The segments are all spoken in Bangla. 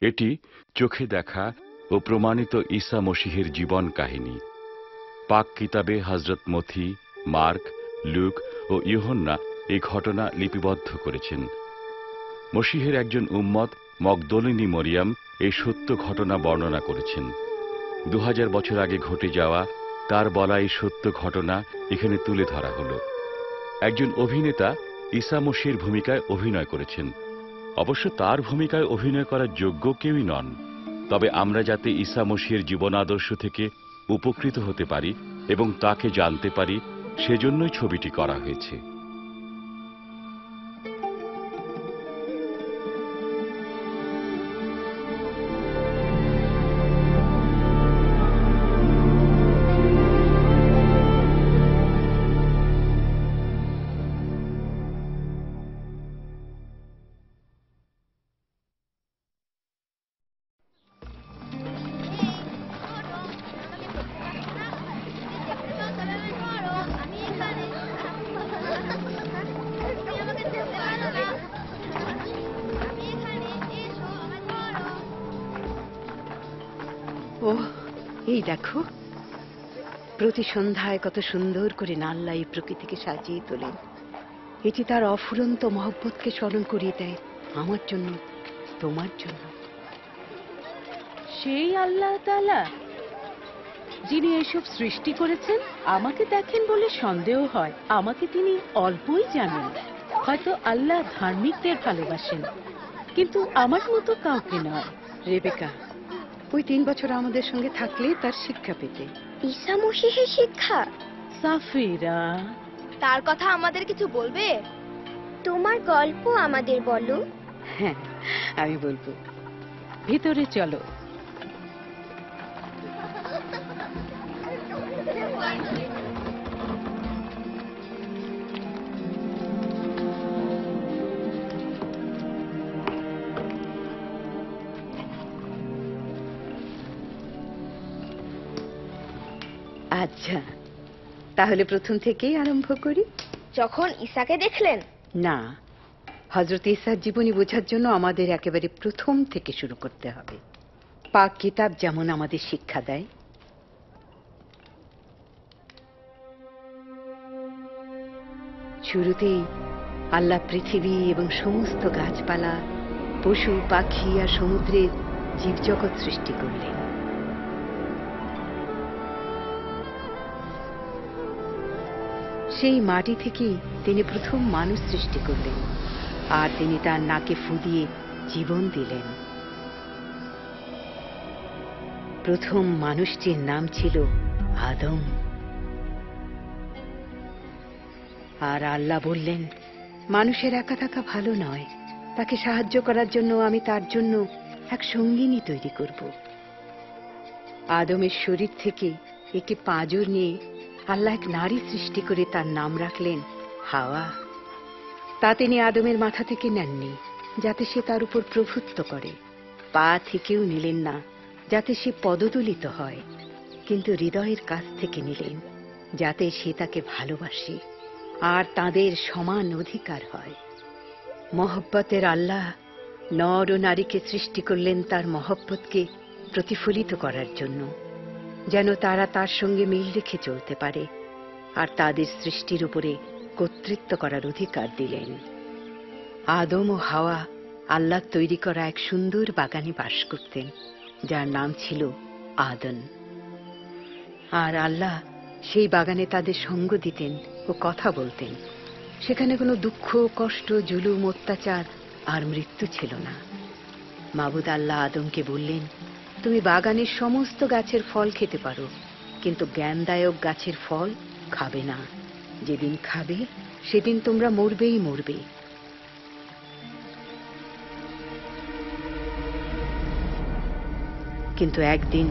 এটি চোখে দেখা ও প্রমাণিত ঈসা মসীহের জীবন কাহিনী। পাক কিতাবে হযরত মথি, মার্ক, লুক ও ইউহান্না এই ঘটনা লিপিবদ্ধ করেছেন। মসীহের একজন উম্মত মগদলিনী মরিয়ম এই সত্য ঘটনা বর্ণনা করেছেন। 2000 বছর আগে ঘটে যাওয়া তার বলা এই সত্য ঘটনা এখানে তুলে ধরা হলো। একজন অভিনেতা ঈসা মসীহের ভূমিকায় অভিনয় করেছেন। অবশ্য তার ভূমিকায় অভিনয় করার যোগ্য কেউই নন, তবে আমরা যাতে ঈসা মসীহের জীবন আদর্শ থেকে উপকৃত হতে পারি এবং তাকে জানতে পারি, সেজন্যই ছবিটি করা হয়েছে। ও এই দেখো, প্রতি সন্ধ্যায় কত সুন্দর করে আল্লাহ এই প্রকৃতিকে সাজিয়ে তোলেন। এটি তার অফুরন্ত মহব্বতকে স্মরণ করিয়ে দেয়, আমার জন্য, তোমার জন্য। সেই আল্লাহ তাআলা যিনি এসব সৃষ্টি করেছেন, আমাকে দেখেন বলে সন্দেহ হয় আমাকে তিনি অল্পই জানেন। হয়তো আল্লাহ ধার্মিকদের ভালোবাসেন, কিন্তু আমার মতো কাউকে নয়। রেবেকা, ওই 3 বছর আমাদের সঙ্গে থাকলে তার শিক্ষা পেতে। ঈসা মসীহের শিক্ষা? সাফিরা, তার কথা আমাদের কিছু বলবে? তোমার গল্প আমাদের বলো। হ্যাঁ, আমি বলবো। ভিতরে চলো। আচ্ছা, তাহলে প্রথম থেকেই আরম্ভ করি। যখন ঈসাকে দেখলেন? না, হযরত ঈসার জীবনী বোঝার জন্য আমাদের একেবারে প্রথম থেকে শুরু করতে হবে। পাক কিতাব যেমন আমাদের শিক্ষা দেয়। শুরুতেই আল্লাহ পৃথিবী এবং সমস্ত গাছপালা, পশু পাখি আর সমুদ্রের জীবজগৎ সৃষ্টি করলেন। সেই মাটি থেকেই তিনি প্রথম মানুষ সৃষ্টি করলেন, আর তিনি তার নাকে ফু দিয়ে জীবন দিলেন। প্রথম মানুষটির নাম ছিল আদম। আর আল্লাহ বললেন, মানুষের একা থাকা ভালো নয়, তাকে সাহায্য করার জন্য আমি তার জন্য এক সঙ্গিনী তৈরি করব। আদমের শরীর থেকে একে পাঁজর নিয়ে আল্লাহ এক নারী সৃষ্টি করে তার নাম রাখলেন হাওয়া। তা তিনি আদমের মাথা থেকে নেননি যাতে সে তার উপর প্রভুত্ব করে, পা থেকেও নিলেন না যাতে সে পদদলিত হয়, কিন্তু হৃদয়ের কাছ থেকে নিলেন যাতে সে তাকে ভালোবাসে আর তাদের সমান অধিকার হয়। মহব্বতের আল্লাহ নর ও নারীকে সৃষ্টি করলেন তার মহব্বতকে প্রতিফলিত করার জন্য, যেন তারা তার সঙ্গে মিল রেখে চলতে পারে, আর তাদের সৃষ্টির উপরে কর্তৃত্ব করার অধিকার দিলেন। আদম ও হাওয়া আল্লাহর তৈরি করা এক সুন্দর বাগানে বাস করতেন, যার নাম ছিল আদন। আর আল্লাহ সেই বাগানে তাদের সঙ্গ দিতেন ও কথা বলতেন। সেখানে কোনো দুঃখ, কষ্ট, জুলুম, অত্যাচার আর মৃত্যু ছিল না। মাবুদ আল্লাহ আদমকে বললেন, তুমি বাগানের সমস্ত গাছের ফল খেতে পারো, কিন্তু জ্ঞানদায়ক গাছের ফল খাবে না। যেদিন খাবে সেদিন তোমরা মরবেই মরবে। কিন্তু একদিন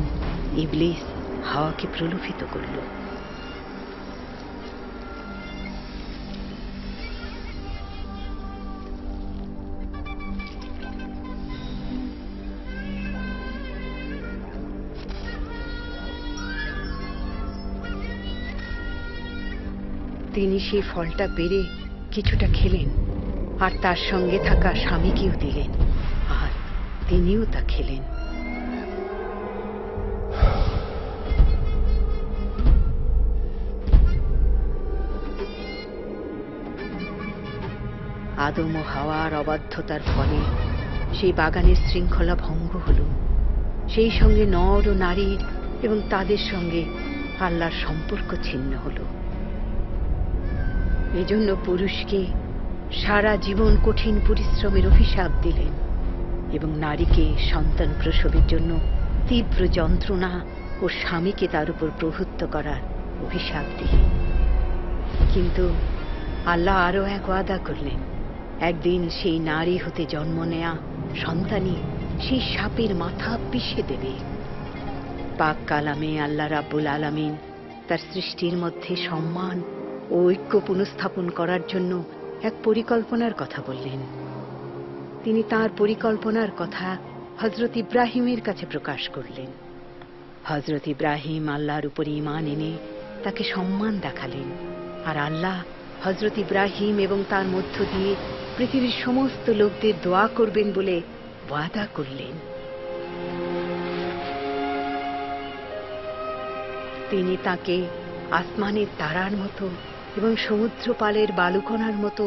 ইবলিস হাওয়াকে প্রলোভিত করল। তিনি সেই ফলটা পেড়ে কিছুটা খেলেন আর তার সঙ্গে থাকা স্বামীকেও দিলেন, আর তিনিও তা খেলেন। আদম ও হাওয়ার অবাধ্যতার ফলে সেই বাগানের শৃঙ্খলা ভঙ্গ হল। সেই সঙ্গে নর ও নারীর এবং তাদের সঙ্গে আল্লাহর সম্পর্ক ছিন্ন হল। এজন্য পুরুষকে সারা জীবন কঠিন পরিশ্রমের অভিশাপ দিলেন এবং নারীকে সন্তান প্রসবের জন্য তীব্র যন্ত্রণা ও স্বামীকে তার উপর প্রভুত্ব করার অভিশাপ দিলেন। কিন্তু আল্লাহ আরো এক ওয়াদা করলেন, একদিন সেই নারী হতে জন্ম নেয়া সন্তানই সেই সাপের মাথা পিষে দেবে। পাক কালামে আল্লাহ রাব্বুল আলামিন তার সৃষ্টির মধ্যে সম্মান ও ঐক্য পুনঃস্থাপন করার জন্য এক পরিকল্পনার কথা বললেন। তিনি তার পরিকল্পনার কথা হযরত ইব্রাহিমের কাছে প্রকাশ করলেন। হযরত ইব্রাহিম আল্লাহর উপর ঈমান এনে তাকে সম্মান দেখালেন, আর আল্লাহ হযরত ইব্রাহিম এবং তার মধ্য দিয়ে পৃথিবীর সমস্ত লোকদের দোয়া করবেন বলে ওয়াদা করলেন। তিনি তাকে আসমানের তারার মতো এবং সমুদ্র পালের বালুকণার মতো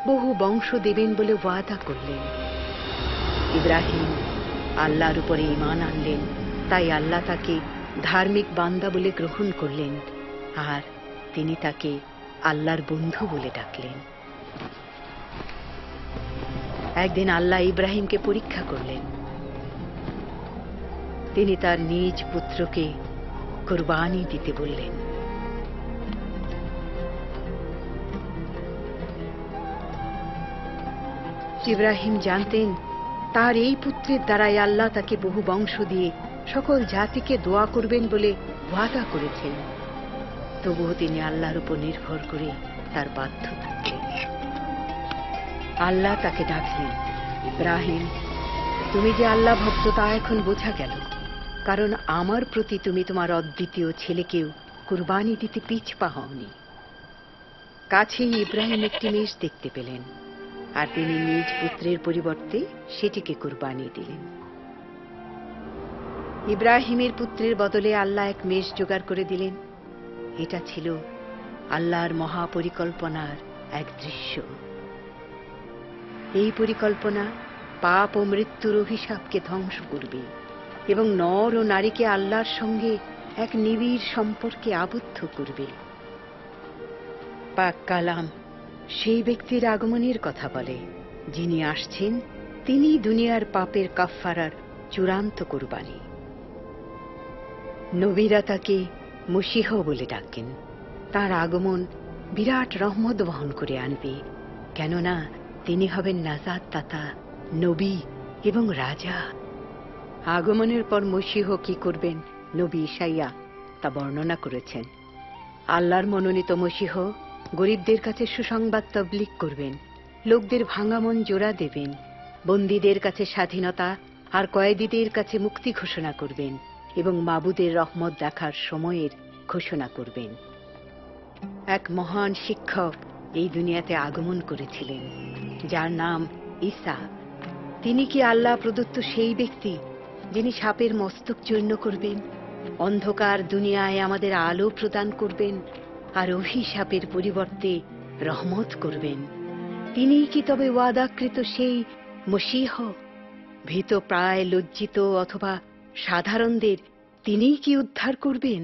বহু বংশ দেবেন বলে ওয়াদা করলেন। ইব্রাহিম আল্লাহর উপরে ঈমান আনলেন, তাই আল্লাহ তাকে ধার্মিক বান্দা বলে গ্রহণ করলেন, আর তিনি তাকে আল্লাহর বন্ধু বলে ডাকলেন। একদিন আল্লাহ ইব্রাহিমকে পরীক্ষা করলেন। তিনি তার নিজ পুত্রকে কুরবানি দিতে বললেন। ইব্রাহিম জানতেন তার এই পুত্রের দ্বারাই আল্লাহ তাকে বহু বংশ দিয়ে সকল জাতিকে দোয়া করবেন বলে ওয়াদা করেছেন। তবুও তিনি আল্লাহর উপর নির্ভর করে তার বাধ্য থাকলেন। আল্লাহ তাকে ডাকলেন, ইব্রাহিম, তুমি যে আল্লাহ ভক্ত তা এখন বোঝা গেল, কারণ আমার প্রতি তুমি তোমার অদ্বিতীয় ছেলেকেও কুরবানি দিতে পিছপা হওনি। কাছেই ইব্রাহিম একটি মেষ দেখতে পেলেন, আর তিনি নিজ পুত্রের পরিবর্তে সেটিকে কুরবানি দিলেন। ইব্রাহিমের পুত্রের বদলে আল্লাহ এক মেষ জোগাড় করে দিলেন। এটা ছিল আল্লাহর মহাপরিকল্পনার এক দৃশ্য। এই পরিকল্পনা পাপ ও মৃত্যুর অভিশাপকে ধ্বংস করবে এবং নর ও নারীকে আল্লাহর সঙ্গে এক নিবিড় সম্পর্কে আবদ্ধ করবে। পাক কালাম সেই ব্যক্তির আগমনের কথা বলে, যিনি আসছেন তিনি দুনিয়ার পাপের কাফফারার চূড়ান্ত কুরবানি। নবীরা তাকে মসীহ বলে ডাকেন। তার আগমন বিরাট রহমত বহন করে আনবে, কেননা তিনি হবেন নাজাত দাতা, নবী এবং রাজা। আগমনের পর মসীহ কি করবেন নবী ঈশাইয়া তা বর্ণনা করেছেন। আল্লাহর মনোনীত মসীহ গরিবদের কাছে সুসংবাদ তাবলীগ করবেন, লোকদের ভাঙা মন জোড়া দেবেন, বন্দীদের কাছে স্বাধীনতা আর কয়েদীদের কাছে মুক্তি ঘোষণা করবেন এবং মাবুদের রহমত দেখার সময়ের ঘোষণা করবেন। এক মহান শিক্ষক এই দুনিয়াতে আগমন করেছিলেন, যার নাম ঈসা। তিনি কি আল্লাহ প্রদত্ত সেই ব্যক্তি যিনি সাপের মস্তক চূর্ণ করবেন, অন্ধকার দুনিয়ায় আমাদের আলো প্রদান করবেন আর অভিশাপের পরিবর্তে রহমত করবেন? তিনি কি তবে ওয়াদাকৃত সেই মসীহ? ভীত প্রায় লজ্জিত অথবা সাধারণদের তিনিই কি উদ্ধার করবেন?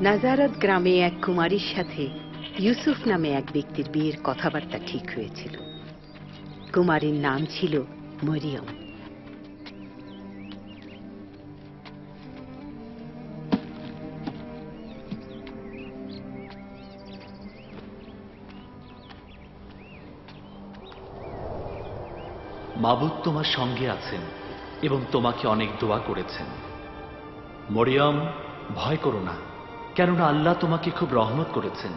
নাজারত গ্রামে এক কুমারীর সাথে ইউসুফ নামে এক ব্যক্তির বিয়ের কথাবার্তা ঠিক হয়েছিল। কুমারীর নাম ছিল মরিয়ম। মাবুদ তোমার সঙ্গে আছেন এবং তোমাকে অনেক দোয়া করেছেন। মরিয়ম, ভয় করো না, কেননা আল্লাহ তোমাকে খুব রহমত করেছেন।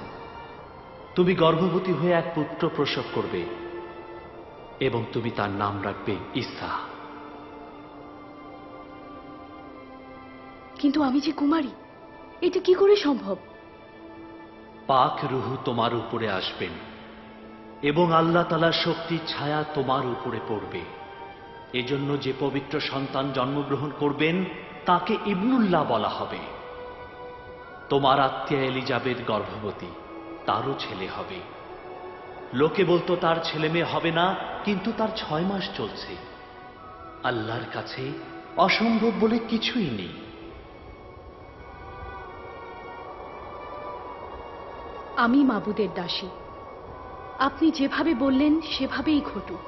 তুমি গর্ভবতী হয়ে এক পুত্র প্রসব করবে এবং তুমি তার নাম রাখবে ঈসা। কিন্তু আমি যে কুমারী, এটা কি করে সম্ভব? পাক রুহু তোমার উপরে আসবেন এবং আল্লাহ তাআলার শক্তির ছায়া তোমার উপরে পড়বে। এজন্য যে পবিত্র সন্তান জন্মগ্রহণ করবেন তাকে ইবনুল্লাহ বলা হবে। তোমার আত্মীয়া এলিজাবেথ গর্ভবতী, তারও ছেলে হবে। লোকে বলতো তার ছেলে মেয়ে হবে না, কিন্তু তার 6 মাস চলছে। আল্লাহর কাছে অসম্ভব বলে কিছুই নেই। আমি মাবুদের দাসী, আপনি যেভাবে বললেন সেভাবেই ঘটুক।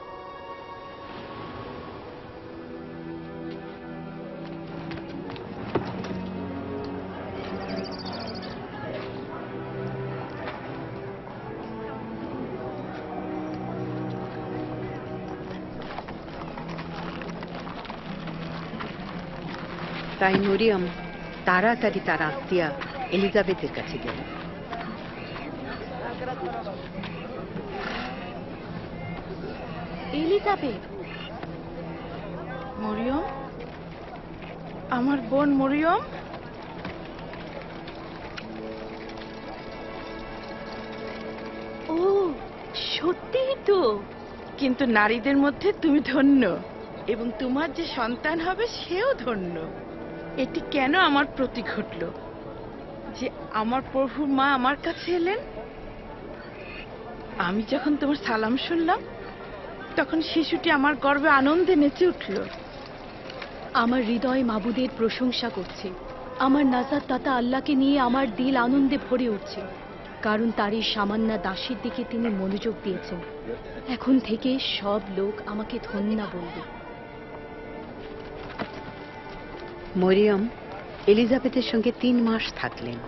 তাই মরিয়ম তাড়াতাড়ি তার আত্মীয়া এলিজাবেথের কাছে গেল। এলিজাবেথ, মরিয়ম, আমার বোন মরিয়ম। ও, সত্যিই তো। কিন্তু নারীদের মধ্যে তুমি ধন্য, এবং তোমার যে সন্তান হবে সেও ধন্য। এটি কেন আমার প্রতি ঘটল যে আমার প্রভুর মা আমার কাছে এলেন? আমি যখন তোমার সালাম শুনলাম, তখন শিশুটি আমার গর্বে আনন্দে নেচে উঠল। আমার হৃদয় মাবুদের প্রশংসা করছে। আমার নাজাত দাতা আল্লাহকে নিয়ে আমার দিল আনন্দে ভরে উঠছে, কারণ তার এই সামান্য দাসীর দিকে তিনি মনোযোগ দিয়েছেন। এখন থেকে সব লোক আমাকে ধন্যা বলবে। মরিয়ম এলিজাবেথের সঙ্গে 3 মাস থাকলেন।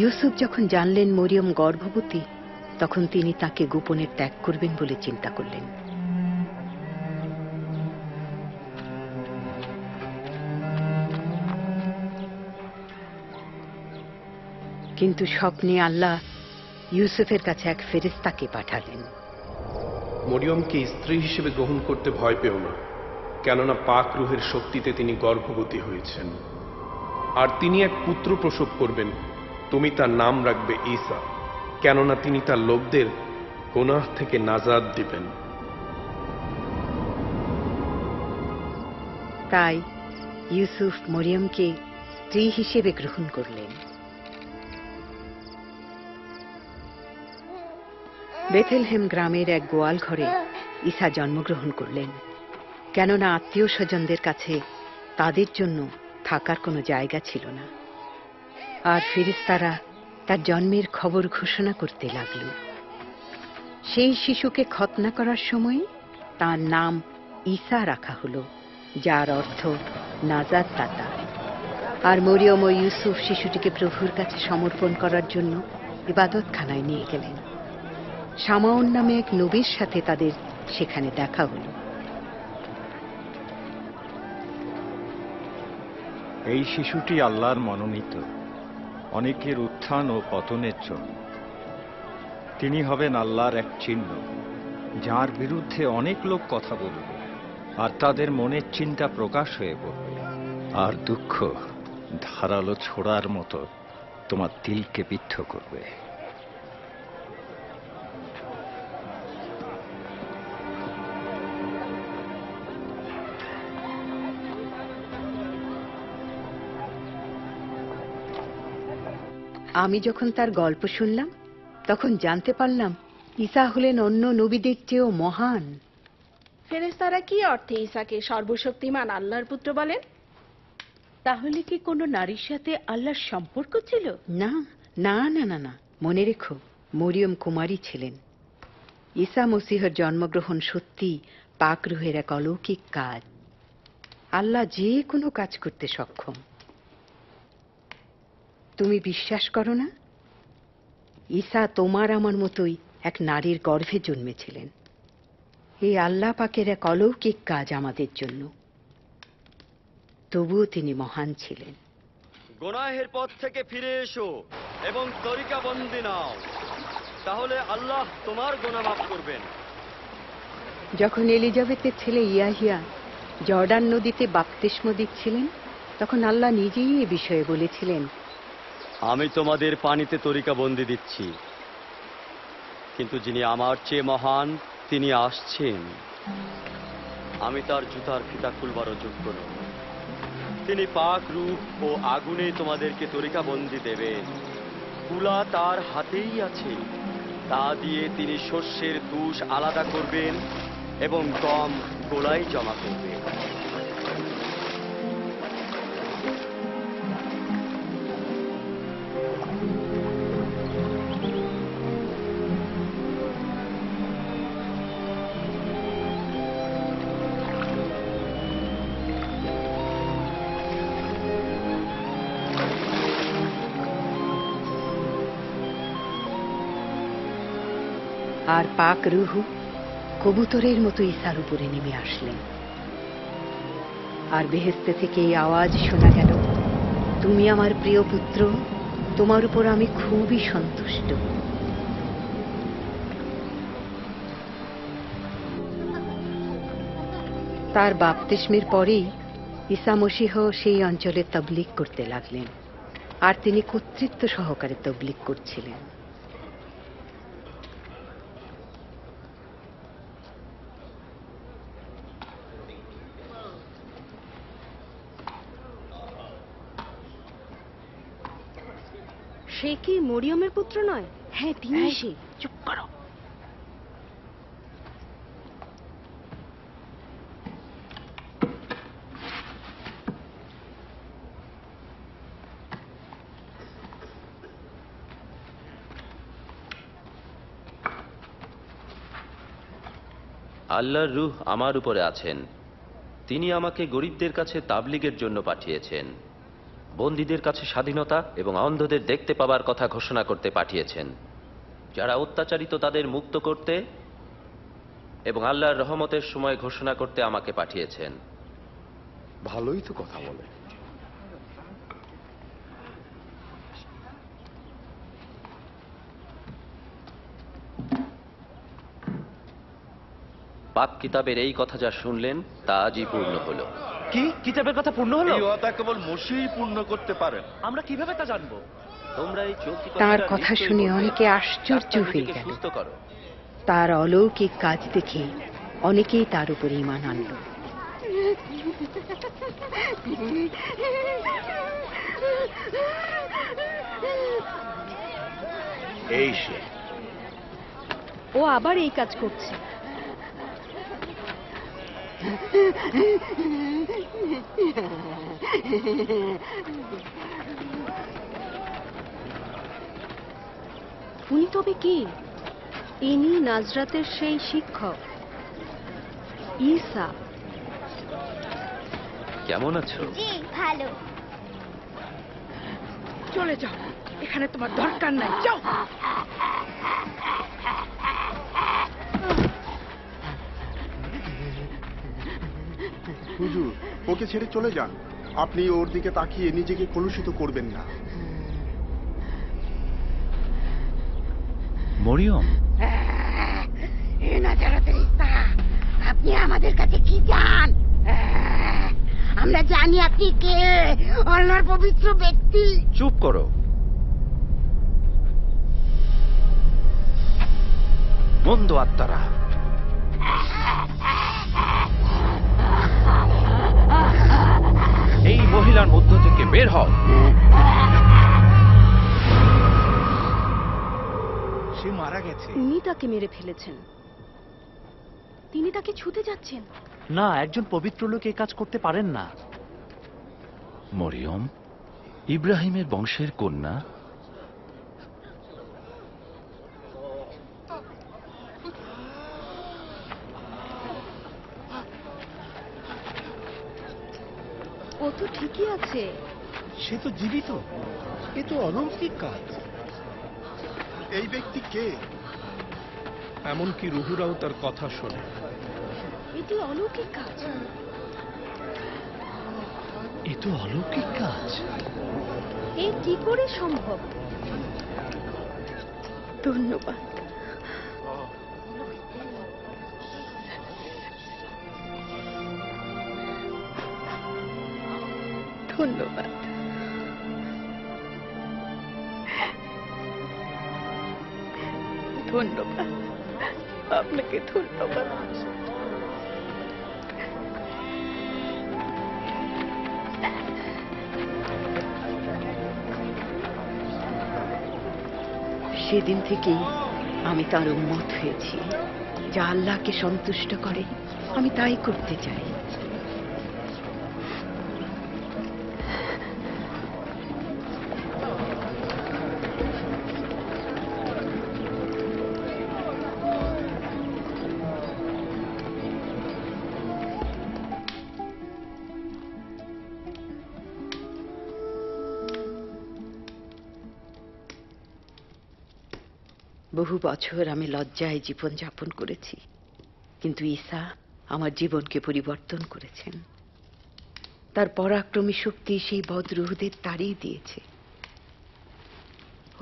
ইউসুফ যখন জানলেন মরিয়ম গর্ভবতী, তখন তিনি তাকে গোপনে ত্যাগ করবেন বলে চিন্তা করলেন। কিন্তু স্বপ্নে আল্লাহ ইউসুফের কাছে এক ফেরেশতাকে পাঠালেন। মরিয়মকে স্ত্রী হিসেবে গ্রহণ করতে ভয় পেও না, কেননা পাক রুহের শক্তিতে তিনি গর্ভবতী হয়েছেন, আর তিনি এক পুত্র প্রসব করবেন। তুমি তার নাম রাখবে ঈসা, কেননা তিনি তার লোকদের গুনাহ থেকে নাজাত দিবেন। তাই ইউসুফ মরিয়মকে স্ত্রী হিসেবে গ্রহণ করলেন। বেথেলহেম গ্রামের এক গোয়াল ঘরে ঈসা জন্মগ্রহণ করলেন, কেননা আত্মীয় স্বজনদের কাছে তাদের জন্য থাকার কোনো জায়গা ছিল না। আর ফেরেশতারা তার জন্মের খবর ঘোষণা করতে লাগল। সেই শিশুকে খতনা করার সময় তার নাম ঈসা রাখা হলো, যার অর্থ নাজাত দাতা। আর মরিয়ম ও ইউসুফ শিশুটিকে প্রভুর কাছে সমর্পণ করার জন্য ইবাদতখানায় নিয়ে গেলেন। শামাউন নামে এক নবীর সাথে তাদের সেখানে দেখা হলো। এই শিশুটি আল্লাহর মনোনীত, অনেকের উত্থান ও পতনের জন্য। তিনি হবেন আল্লাহর এক চিহ্ন, যার বিরুদ্ধে অনেক লোক কথা বলবে, আর তাদের মনের চিন্তা প্রকাশ হয়ে পড়বে। আর দুঃখ ধারালো ছোড়ার মতো তোমার দিলকে বিদ্ধ করবে। আমি যখন তার গল্প শুনলাম, তখন জানতে পারলাম ঈসা হলেন অন্য নবীদের চেয়েও মহান। ফেরেশতারা কি অর্থে ঈসাকে সর্বশক্তিমান আল্লাহর পুত্র বলেন? তাহলে কি কোনো নারীর সাথে আল্লাহর সম্পর্ক ছিল? না না না না না, মনে রেখো, মরিয়ম কুমারী ছিলেন। ঈসা মসীহের জন্মগ্রহণ সত্যি পাক রুহের এক অলৌকিক কাজ। আল্লাহ যে কোনো কাজ করতে সক্ষম। তুমি বিশ্বাস করো না? ঈসা তোমার আমার মতোই এক নারীর গর্ভে জন্মেছিলেন। এই আল্লাহ পাকের এক অলৌকিক কাজ আমাদের জন্য। তবুও তিনি মহান ছিলেন। গুনাহের পথ থেকে ফিরে এসো এবং তরিকা বন্দি নাও, তাহলে আল্লাহ তোমার গুনাহ মাফ করবেন। যখন এলিজাবেথের ছেলে ইয়াহিয়া জর্ডান নদীতে বাপ্তিস্ম দিচ্ছিলেন, তখন আল্লাহ নিজেই এ বিষয়ে বলেছিলেন, আমি তোমাদের পানিতে তরিকা বন্দি দিচ্ছি, কিন্তু যিনি আমার চেয়ে মহান তিনি আসছেন। আমি তার জুতার ফিতা খুলবারও যোগ্য নই। তিনি পাক রূহ ও আগুনে তোমাদেরকে তরিকা বন্দি দেবেন। কুলা তার হাতেই আছে, তা দিয়ে তিনি শস্যের তুষ আলাদা করবেন এবং গম গোলায় জমা করবেন। আর পাক রূহ কবুতরের মতো ঈসার উপরে নেমে আসলেন। আর বেহেশতে থেকে এই আওয়াজ শোনা গেল, তুমি আমার প্রিয় পুত্র, তোমার উপর আমি খুবই সন্তুষ্ট। তার বাপ্তিস্মের পরেই ঈসা মসীহ সেই অঞ্চলে তাবলীগ করতে লাগলেন, আর তিনি কর্তৃত্ব সহকারে তাবলীগ করছিলেন। সে কি মরিয়মের পুত্র নয়? হ্যাঁ, তিনি সে। চুপ করো। আল্লাহর রূহ আমার উপরে আছেন। তিনি আমাকে গরিবদের কাছে তাবলীগের জন্য পাঠিয়েছেন, বন্দীদের কাছে স্বাধীনতা এবং অন্ধদের দেখতে পাবার কথা ঘোষণা করতে পাঠিয়েছেন, যারা অত্যাচারিত তাদের মুক্ত করতে এবং আল্লাহর রহমতের সময় ঘোষণা করতে আমাকে পাঠিয়েছেন। ভালোই তো কথা বলে। পাক কিতাবের এই কথা যা শুনলেন তা আজই পূর্ণ হলো। কি কিতাবের কথা পূর্ণ হলো? এই ওয়াদা কেবল মসিহই পূর্ণ করতে পারেন। আমরা কিভাবে তা জানবো? তোমরা এই চলতি তার কথাটা কথা নিশ্চয়ই শুনে বলবে। অনেকে আশ্চর্য ডাক্তার হয়ে রোগীকে গেল। সুস্থ করো। তার অলৌকিক কাজ দেখে অনেকেই তার উপর ঈমান আনল। এই সে। ও আবার এই কাজ করছে। উনি তবে কি? ইনি নাজরাতের সেই শিক্ষক ঈসা। কেমন আছো? জি ভালো। চলে যাও, এখানে তোমার দরকার নাই, যাও। হুজুর, ওকে ছেড়ে চলে যান। আপনি ওর দিকে তাকিয়ে নিজেকে কলুষিত করবেন না। মরিয়ম, আপনি আমাদের কাছে কি চান? আমরা জানি আপনি কে, আল্লাহর পবিত্র ব্যক্তি। চুপ করো। মন্দ আত্মারা, এই মহিলার মধ্য থেকে বের হও। সে মারা গেছে। উনি তাকে মেরে ফেলেছেন। তিনি তাকে ছুতে যাচ্ছেন। না, একজন পবিত্র লোক এই কাজ করতে পারেন না। মরিয়ম ইব্রাহিমের বংশের কন্যা। ও তো ঠিকই আছে। সে তো জীবিত। এ তো অলৌকিক কাজ। এই ব্যক্তি কে? এমনকি রুহুরাও তার কথা শোনে। এটি অলৌকিক কাজ। এ তো অলৌকিক কাজ। এ কি করে সম্ভব? ধন্যবাদ। ধন্যবাদ। ধন্যবাদ, আপনাকে ধন্যবাদ। সেদিন থেকেই আমি তার উম্মত হয়েছি। যা আল্লাহকে সন্তুষ্ট করে আমি তাই করতে চাই। বহু বছর আমি লজ্জায় জীবন যাপন করেছি, কিন্তু ঈসা আমার জীবনকে পরিবর্তন করেছেন। তার পরাক্রমী শক্তি সেই বদরুহদের তাড়িয়ে দিয়েছে।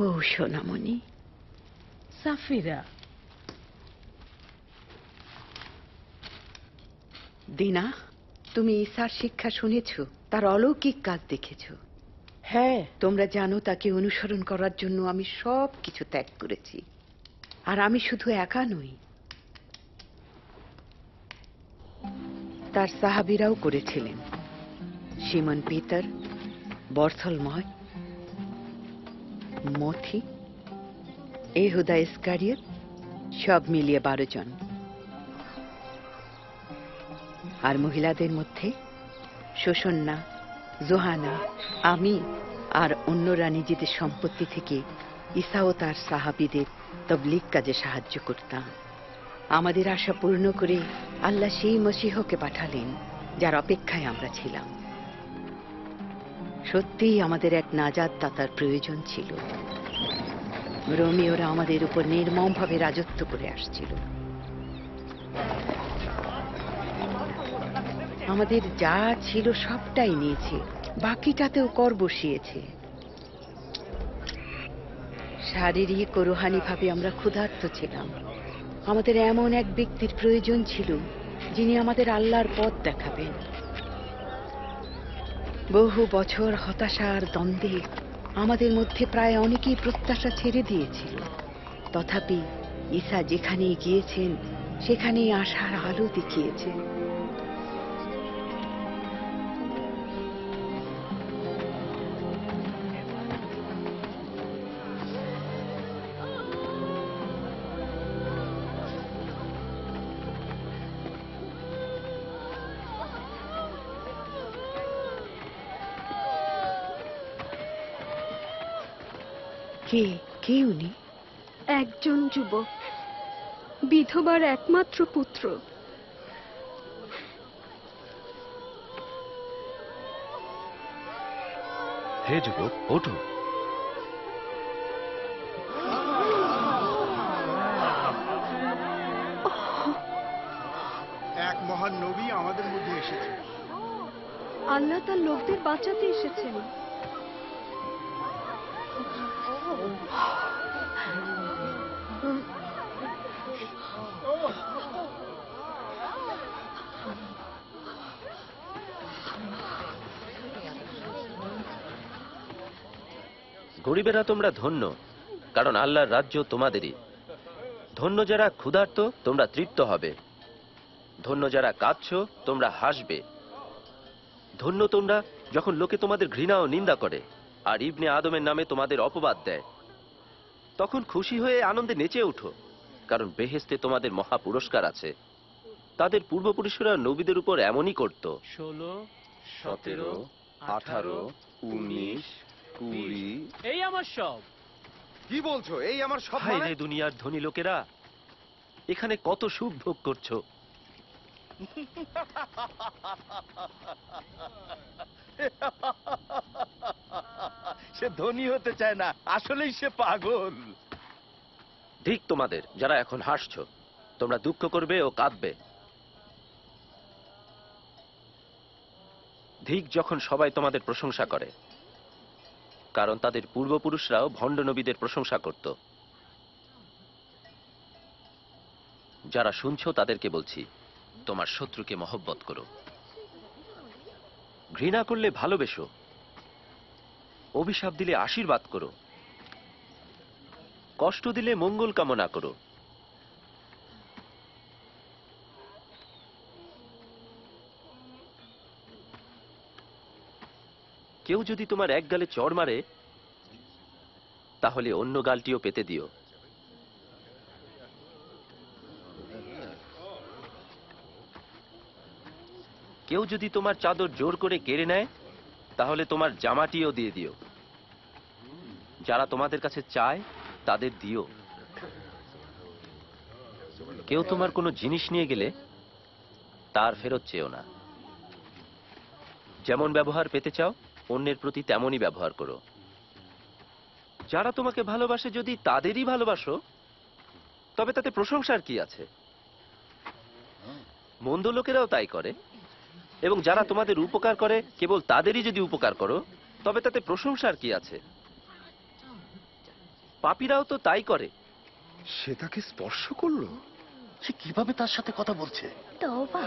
ও সোনামণি। সাফিরা, দিনা, তুমি ঈসার শিক্ষা শুনেছ, তার অলৌকিক কাজ দেখেছ। হ্যাঁ, তোমরা জানো তাকে অনুসরণ করার জন্য আমি সব কিছু ত্যাগ করেছি। আর আমি শুধু একা নই, তার সাহাবীরাও করেছিলেন। সিমন পিতর, বর্থলময়, মথি, এহুদা ইস্কারিয়ত, সব মিলিয়ে 12 জন। আর মহিলাদের মধ্যে শোষণা, জোহানা, আমি আর অন্যরা নিজেদের সম্পত্তি থেকে ঈসা ও তার সাহাবীদের তবলিগ কাজে সাহায্য করতাম। আমাদের আশা পূর্ণ করে আল্লাহ সেই মসীহকে পাঠালেন যার অপেক্ষায় আমরা ছিলাম। সত্যিই আমাদের এক নাজাত দাতার প্রয়োজন ছিল। রোমীয়রা আমাদের উপর নির্মমভাবে রাজত্ব করে আসছিল। আমাদের যা ছিল সবটাই নিয়েছে, বাকিটাতেও কর বসিয়েছে। শারীরিক ও রুহানিভাবে আমরা ক্ষুধার্ত ছিলাম। আমাদের এমন এক ব্যক্তির প্রয়োজন ছিল যিনি আমাদের আল্লাহর পথ দেখাবেন। বহু বছর হতাশা আর দ্বন্দ্বে আমাদের মধ্যে প্রায় অনেকেই প্রত্যাশা ছেড়ে দিয়েছিল। তথাপি ঈসা যেখানেই গিয়েছেন সেখানেই আশার আলো দেখিয়েছেন। কে কে উনি? একজন যুবক, বিধবার একমাত্র পুত্র। হে যুবক, ওঠো। এক মহান নবী আমাদের মধ্যে এসেছে। আল্লাহ তার লোকদের বাঁচাতে এসেছেন। গরিবেরা তোমরা ধন্য, কারণ আল্লাহর রাজ্য তোমাদেরই। ধন্য যারা ক্ষুধার্ত, তোমরা তৃপ্ত হবে। ধন্য যারা কাঁদছো, তোমরা হাসবে। ধন্য তোমরা যখন লোকে তোমাদের ঘৃণা ও নিন্দা করে আর ইবনে আদমের নামে তোমাদের অপবাদ দেয়, তখন খুশি হয়ে আনন্দে নেচে ওঠো, কারণ বেহেশতে তোমাদের মহা পুরস্কার আছে। তাদের পূর্বপুরুষরা নবীদের উপর এমনই করত। 16, 17, 18, 19, 20। এই আমার সব। কি বলছো? এই আমার সব হায় মানে? রে দুনিয়ার ধনী লোকেরা, এখানে কত সুখ ভোগ করছো। সে ধনী হতে চায় না, আসলেই সে পাগল। ঠিক তোমাদের যারা এখন হাসছো, তোমরা দুঃখ করবে ও কাঁদবে। ঠিক যখন সবাই তোমাদের প্রশংসা করে, কারণ তাদের পূর্বপুরুষরাও ভণ্ড নবীদের প্রশংসা করত। যারা শুনছো তাদেরকে বলছি, তোমার শত্রুকে মহব্বত করো, ঘৃণা করলে ভালোবেসো, অভিশাপ দিলে আশীর্বাদ করো, কষ্ট দিলে মঙ্গল কামনা করো। কেউ যদি তোমার এক গালে চড় মারে, তাহলে অন্য গালটিও পেতে দিও। কেউ যদি তোমার চাদর জোর করে কেড়ে নেয়, তাহলে তোমার জামাটিও দিয়ে দিও। যারা তোমাদের কাছে চায় তাদের দিও। কেউ তোমার কোনো জিনিস নিয়ে গেলে তার ফেরত চেও না। যেমন ব্যবহার পেতে চাও, অন্যের প্রতি তেমনই ব্যবহার করো। যারা তোমাকে ভালোবাসে যদি তাদেরই ভালোবাসো, তবে তাতে প্রশংসার কি আছে? মন্দ লোকেরাও তাই করে। এবং যারা তোমাদের উপকার করে, কেবল তাদেরই যদি উপকার করো, তবে তাতে প্রশংসার কি আছে? পাপীরাও তো তাই করে। সে তাকে স্পর্শ করলো। সে কিভাবে তার সাথে কথা বলছে? তওবা।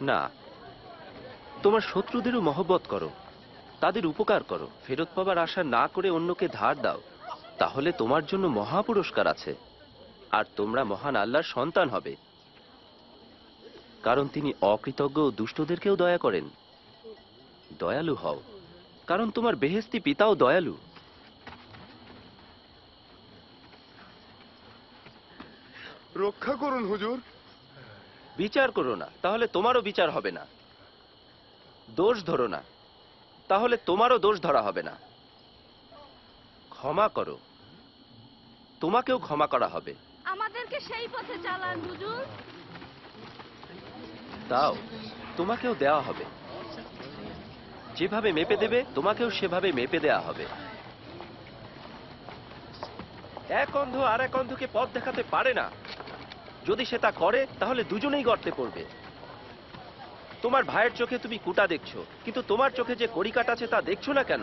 না, তোমার শত্রুদেরও মহব্বত করো, তাদের উপকার করো, ফেরত পাবার আশা না করে অন্যকে ধার দাও, তাহলে তোমার জন্য মহা পুরস্কার আছে। আর তোমরা মহান আল্লাহর সন্তান হবে, কারণ তিনি অকৃতজ্ঞ ও দুষ্টদেরকেও দয়া করেন। দয়ালু হও, কারণ তোমার বেহেশতি পিতাও দয়ালু। রক্ষা করুন হুজুর। বিচার করো না, তাহলে তোমারও বিচার হবে না। দোষ ধরো না, তাহলে তোমারও দোষ ধরা হবে না। ক্ষমা করো, তোমাকেও ক্ষমা করা হবে। আমাদেরকে সেই পথে চালান হুজুর। দাও, তোমাকেও দেওয়া হবে। যেভাবে মেপে দেবে, তোমাকেও সেভাবে মেপে দেওয়া হবে। এক অন্ধ আর এক অন্ধকে পথ দেখাতে পারে না। যদি সে তা করে, তাহলে দুজনেই গর্তে পড়বে। তোমার ভাইয়ের চোখে তুমি কুটা দেখছো, কিন্তু তোমার চোখে যে কড়িকাঠ আছে তা দেখছো না কেন?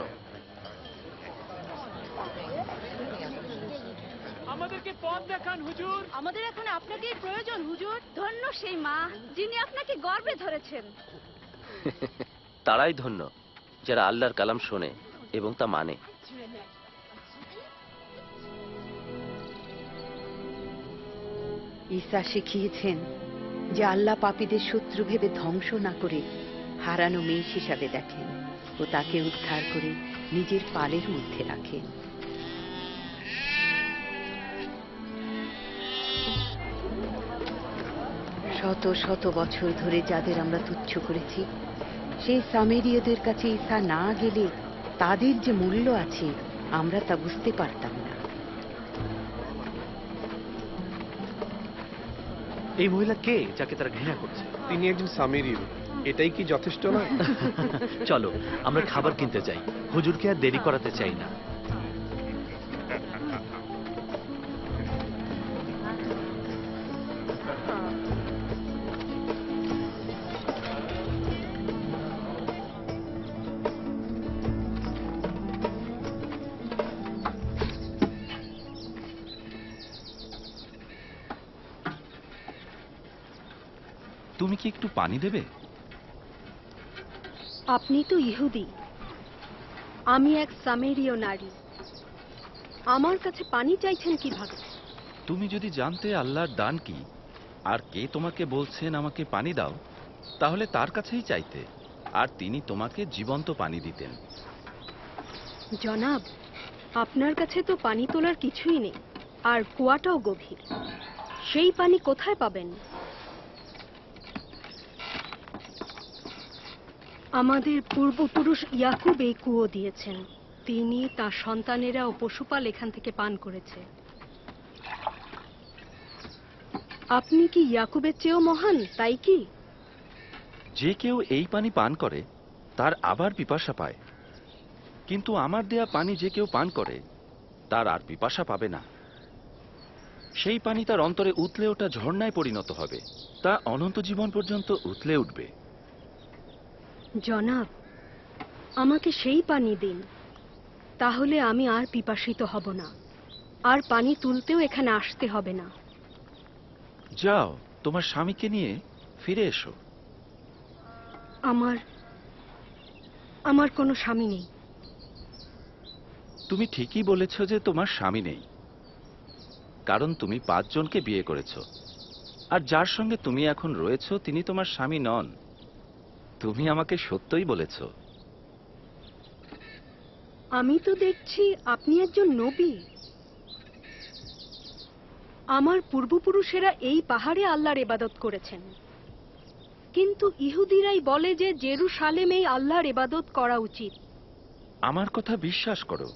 আমাদেরকে পথ দেখান হুজুর। আমাদের এখন আপনাকেই প্রয়োজন হুজুর। ধন্য সেই মা যিনি আপনাকে গর্ভে ধরেছেন। তারাই ধন্য যারা আল্লাহর কালাম শোনে এবং তা মানে। ঈসা শিখিয়েছেন যে আল্লাহ পাপীদের শত্রু ভেবে ধ্বংস না করে হারানো মেষ হিসাবে দেখেন ও তাকে উদ্ধার করে নিজের পালের মধ্যে রাখেন। শত শত বছর ধরে যাদের আমরা তুচ্ছ করেছি, সেই সামেরীয়দের কাছে ঈসা না গেলে তাদের যে মূল্য আছে আমরা তা বুঝতে পারতাম না। এই মহিলা কে যাকে তারা ঘৃণা করছে? তিনি একজন সামেরীয়। এটাই কি যথেষ্ট না? চলো আমরা খাবার কিনতে যাই, হুজুরকে আর দেরি করাতে চাই না। তুমি কি একটু পানি দেবে? আপনি তো ইহুদি, আমি এক সামেরীয় নারী, আমার কাছে পানি চাইছেন কিভাবে? তুমি যদি জানতে আল্লাহর দান কি আর কে তোমাকে বলছেন আমাকে পানি দাও, তাহলে তার কাছেই চাইতে, আর তিনি তোমাকে জীবন্ত পানি দিতেন। জনাব, আপনার কাছে তো পানি তোলার কিছুই নেই, আর কুয়াটাও গভীর। সেই পানি কোথায় পাবেন? আমাদের পূর্বপুরুষ ইয়াকুব এই কুয়ো দিয়েছেন। তিনি, তার সন্তানেরা ও পশুপাল এখান থেকে পান করেছে। আপনি কি ইয়াকুবের চেয়েও মহান, তাই কি? যে কেউ এই পানি পান করে তার আবার পিপাসা পায়, কিন্তু আমার দেয়া পানি যে কেউ পান করে তার আর পিপাসা পাবে না। সেই পানি তার অন্তরে উতলে ওঠা ঝর্ণায় পরিণত হবে, তা অনন্ত জীবন পর্যন্ত উতলে উঠবে। জনাব, আমাকে সেই পানি দিন, তাহলে আমি আর পিপাসিত হব না, আর পানি তুলতেও এখানে আসতে হবে না। যাও, তোমার স্বামীকে নিয়ে ফিরে এসো। আমার কোনো স্বামী নেই। তুমি ঠিকই বলেছ যে তোমার স্বামী নেই, কারণ তুমি 5 জনকে বিয়ে করেছ, আর যার সঙ্গে তুমি এখন রয়েছ তিনি তোমার স্বামী নন। তুমি আমাকে সত্যই বলেছ। আমি তো দেখছি আপনি একজন নবী। আমার পূর্বপুরুষেরা এই পাহাড়ে আল্লাহর ইবাদত করেছেন, কিন্তু ইহুদিরাই বলে যে জেরুসালেমেই আল্লাহর ইবাদত করা উচিত। আমার কথা বিশ্বাস করো,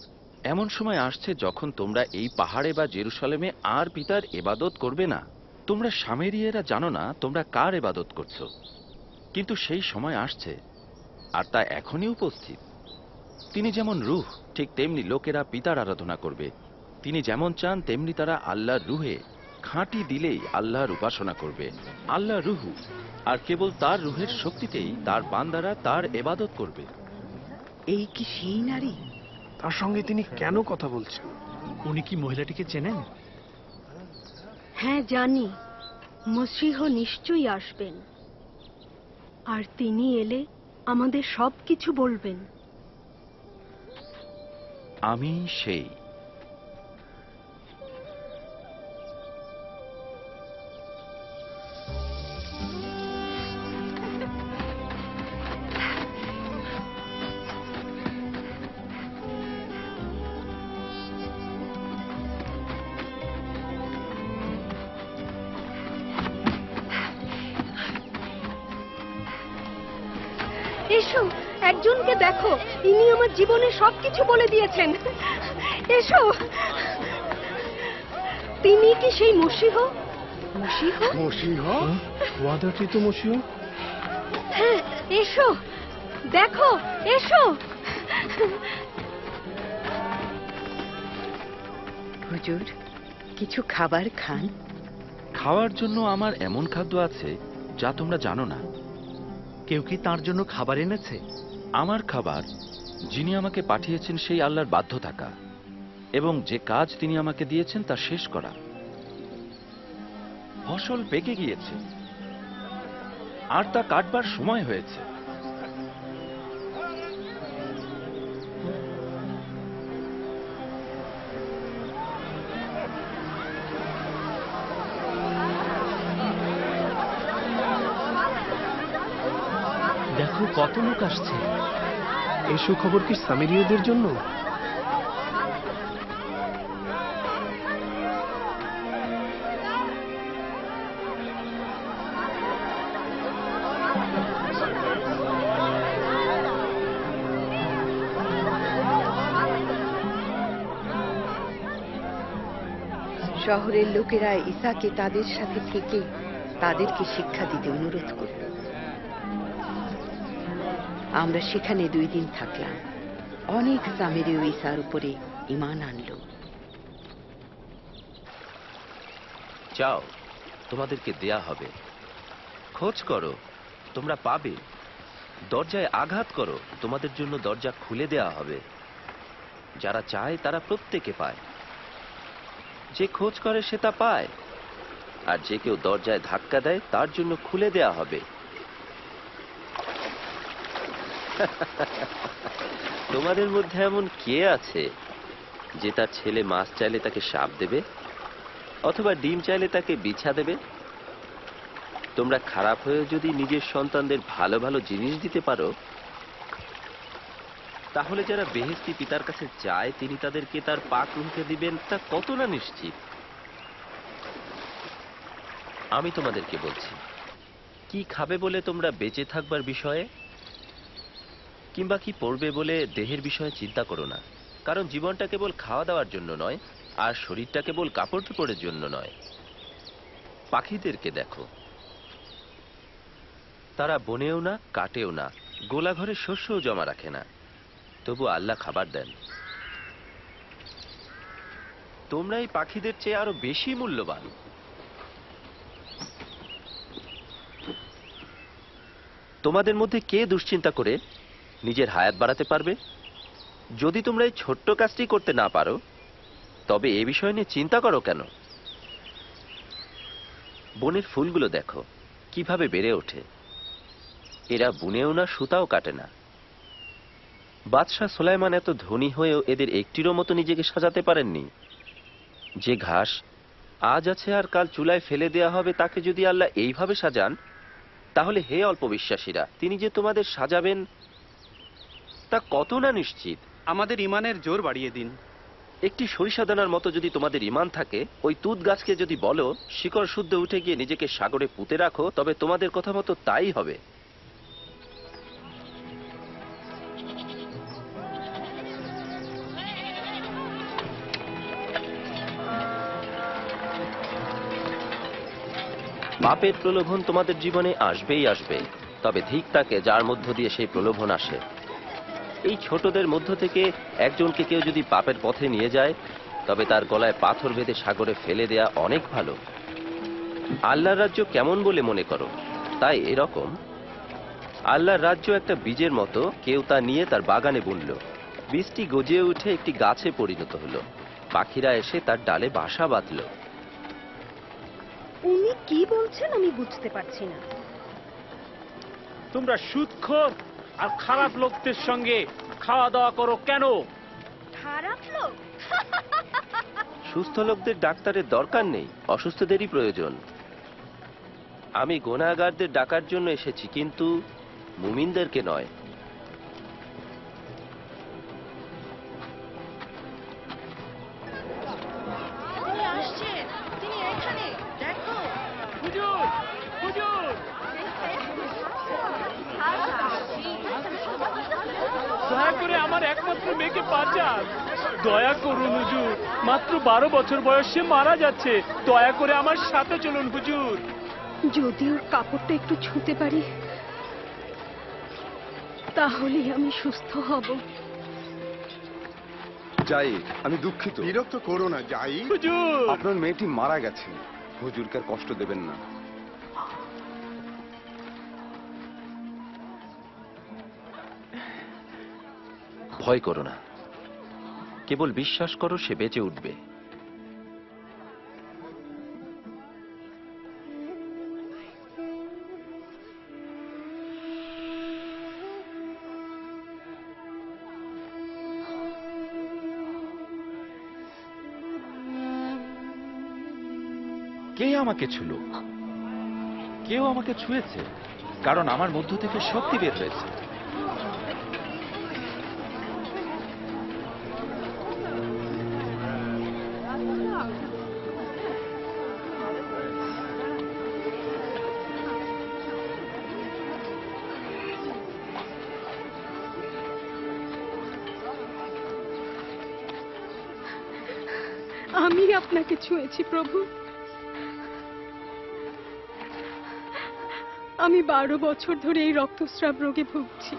এমন সময় আসছে যখন তোমরা এই পাহাড়ে বা জেরুসালেমে আর পিতার ইবাদত করবে না। তোমরা সামেরিয়েরা জানো না তোমরা কার ইবাদত করছো, কিন্তু সেই সময় আসছে, আর তা এখনই উপস্থিত। তিনি যেমন রূহ, ঠিক তেমনি লোকেরা পিতার আরাধনা করবে। তিনি যেমন চান তেমনি তারা আল্লাহর রূহে খাঁটি দিলেই আল্লাহর উপাসনা করবে। আল্লাহ রূহ, আর কেবল তার রূহের শক্তিতেই তার বান্দারা তার ইবাদত করবে। এই কি সেই নারী? তার সঙ্গে তিনি কেন কথা বলছেন? উনি কি মহিলাটিকে চেনেন? হ্যাঁ জানি, মসীহ নিশ্চয়ই আসবেন, আর তিনি এলে আমাদের সবকিছু বলবেন। আমি সেই। এসো, একজনকে দেখো, ইনি আমার জীবনে সবকিছু বলে দিয়েছেন। এসো, তিনি কি সেই মসীহ? মসীহ? মসীহ? ওয়াদাকৃত মসীহ? হ্যাঁ, এসো, দেখো, এসো। হুজুর, কিছু খাবার খান। খাওয়ার জন্য আমার এমন খাদ্য আছে যা তোমরা জানো না। কেউ কি তার জন্য খাবার এনেছে? আমার খাবার যিনি আমাকে পাঠিয়েছেন সেই আল্লাহর বাধ্য থাকা, এবং যে কাজ তিনি আমাকে দিয়েছেন তা শেষ করা। ফসল পেকে গিয়েছে, আর তা কাটবার সময় হয়েছে। দেখো কত লোক আসছে। এই সুখবর কি সামেরীয়দের জন্য? শহরের লোকেরা ঈসাকে তাদের সাথে থেকে তাদেরকে শিক্ষা দিতে অনুরোধ করল। আমরা সেখানে 2 দিন থাকলাম। অনেক সামেরীয় ঈসার উপরে ঈমান আনল। চাও, তোমাদেরকে দেয়া হবে। খোঁজ করো, তোমরা পাবে। দরজায় আঘাত করো, তোমাদের জন্য দরজা খুলে দেয়া হবে। যারা চায় তারা প্রত্যেকে পায়। যে খোঁজ করে সে তা পায়, আর যে কেউ দরজায় ধাক্কা দেয় তার জন্য খুলে দেয়া হবে। তোমাদের মধ্যে এমন কে আছে যে তার ছেলে মাছ চাইলে তাকে সাপ দেবে, অথবা ডিম চাইলে তাকে বিছা দেবে? তোমরা খারাপ হয়ে যদি নিজের সন্তানদের ভালো ভালো জিনিস দিতে পারো, তাহলে যারা বেহেশতি পিতার কাছে যায় তিনি তাদেরকে তার পাক রুহকে দিবেন, তা কত না নিশ্চিত। আমি তোমাদেরকে বলছি, কি খাবে বলে তোমরা বেঁচে থাকবার বিষয়ে কিংবা কি পড়বে বলে দেহের বিষয়ে চিন্তা করো না, কারণ জীবনটা কেবল খাওয়া দাওয়ার জন্য নয়, আর শরীরটা কেবল কাপড় চোপড়ের জন্য নয়। পাখিদেরকে দেখো, তারা বনেও না, কাটেও না, গোলাঘরে শস্যও জমা রাখে না, তবু আল্লাহ খাবার দেন। তোমরা এই পাখিদের চেয়ে আরো বেশি মূল্যবান। তোমাদের মধ্যে কে দুশ্চিন্তা করে নিজের হায়াত বাড়াতে পারবে? যদি তোমরা এই ছোট্ট কাজটি করতে না পারো, তবে এ বিষয় নিয়ে চিন্তা করো কেন? বনের ফুলগুলো দেখো কিভাবে বেড়ে ওঠে। এরা বুনেও না, সুতাও কাটে না। বাদশাহ সুলাইমান এত ধনী হয়েও এদের একটিরও মতো নিজেকে সাজাতে পারেননি। যে ঘাস আজ আছে আর কাল চুলায় ফেলে দেয়া হবে, তাকে যদি আল্লাহ এইভাবে সাজান, তাহলে হে অল্প বিশ্বাসীরা, তিনি যে তোমাদের সাজাবেন তা কত না নিশ্চিত। আমাদের ইমানের জোর বাড়িয়ে দিন। একটি সরিষা দানার মতো যদি তোমাদের ঈমান থাকে, ওই তুত গাছকে যদি বলো শিকড় শুদ্ধ উঠে গিয়ে নিজেকে সাগরে পুঁতে রাখো, তবে তোমাদের কথা মতো তাই হবে। পাপের প্রলোভন তোমাদের জীবনে আসবেই আসবে, তবে ঠিক তাকে যার মধ্য দিয়ে সেই প্রলোভন আসে। এই ছোটদের মধ্য থেকে একজনকে কেউ যদি পাপের পথে নিয়ে যায়, তবে তার গলায় পাথর বেঁধে সাগরে ফেলে দেয়া অনেক ভালো। আল্লাহর রাজ্য কেমন বলে মনে করো? তাই এরকম। আল্লাহর রাজ্য একটা বীজের মতো, কেউ তা নিয়ে তার বাগানে বুনল। বীজটি গজিয়ে উঠে একটি গাছে পরিণত হলো। পাখিরা এসে তার ডালে বাসা বাঁধল। উনি কি বলছেন আমি বুঝতে পারছি না। তোমরা সুদখোর আর খারাপ লোকদের সঙ্গে খাওয়া দাওয়া করো কেন? খারাপ লোক? সুস্থ লোকদের ডাক্তারের দরকার নেই, অসুস্থদেরই প্রয়োজন। আমি গুনাহগারদের ডাকার জন্য এসেছি, কিন্তু মুমিনদেরকে নয়। তিনি আসছেন, তিনি এখানে দেখো। হুজুর, হুজুর! দয়া করে আমার একমাত্র মেয়েকে বাঁচান। দয়া করুন হুজুর, মাত্র 12 বছর বয়সে মারা যাচ্ছে। দয়া করে আমার সাথে চলুন হুজুর। যদি ওর কাপড়টা একটু ছুঁতে পারি, তাহলেই আমি সুস্থ হব। যাই, আমি দুঃখিত। বিরক্ত করো না যাই। হুজুর, আপনার মেয়েটি মারা গেছে। হুজুরকে আর কষ্ট দেবেন না। ভয় করো না, কেবল বিশ্বাস করো সে বেঁচে উঠবে। কে আমাকে ছুলো? কেউ আমাকে ছুঁয়েছে, কারণ আমার মধ্য থেকে শক্তি বের হয়েছে। আমি আপনাকে ছুঁয়েছি প্রভু। আমি 12 বছর ধরে এই রক্তস্রাব রোগে ভুগছি।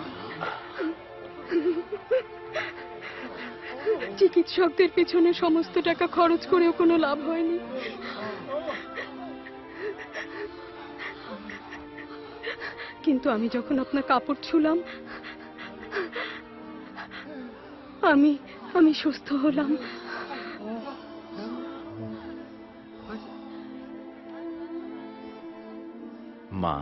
চিকিৎসকদের পেছনে সমস্ত টাকা খরচ করেও কোনো লাভ হয়নি। কিন্তু আমি যখন আপনার কাপড় ছুঁলাম, আমি সুস্থ হলাম। মা,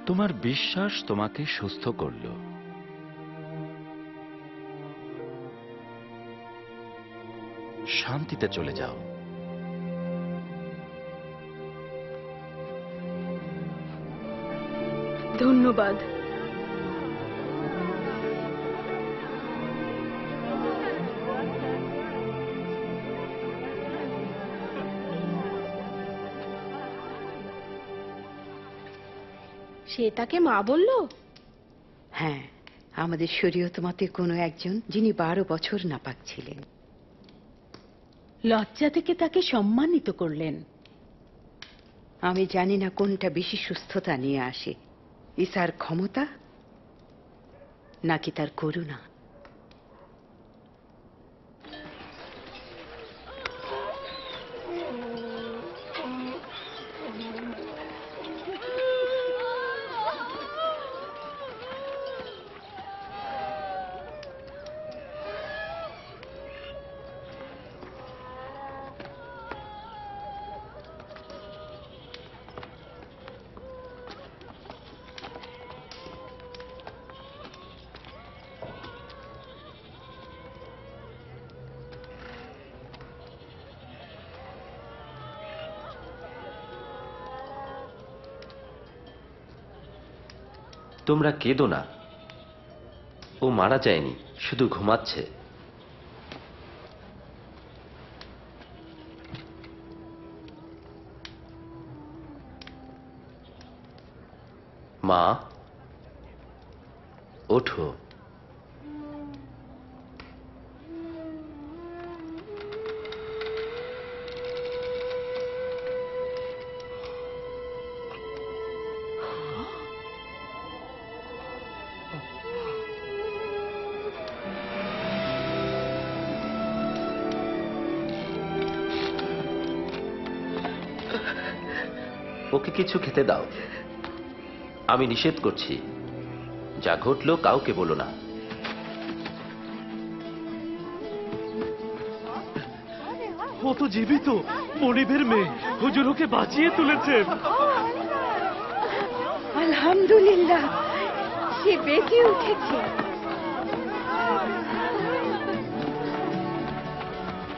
তোমার বিশ্বাস তোমাকে সুস্থ করল। শান্তিতে চলে যাও। ধন্যবাদ। সে তাকে মা বলল? হ্যাঁ, আমাদের শরীয়ত মতে কোনো একজন যিনি 12 বছর নাপাক ছিলেন। লজ্জা থেকে তাকে সম্মানিত করলেন। আমি জানি না কোনটা বেশি সুস্থতা নিয়ে আসে, ঈসার ক্ষমতা নাকি তার করুণা? তোমরা কেঁদো না, ও মারা যায়নি, শুধু ঘুমাচ্ছে। মা, ওঠো। ওকে কিছু খেতে দাও। আমি নিষেধ করছি, যা ঘটলো কাউকে বলো না। ও তো জীবিত, মনিবের মেয়ে। হুজুর ওকে বাঁচিয়ে তুলেছেন। আলহামদুলিল্লাহ, সে বেঁচে উঠেছে।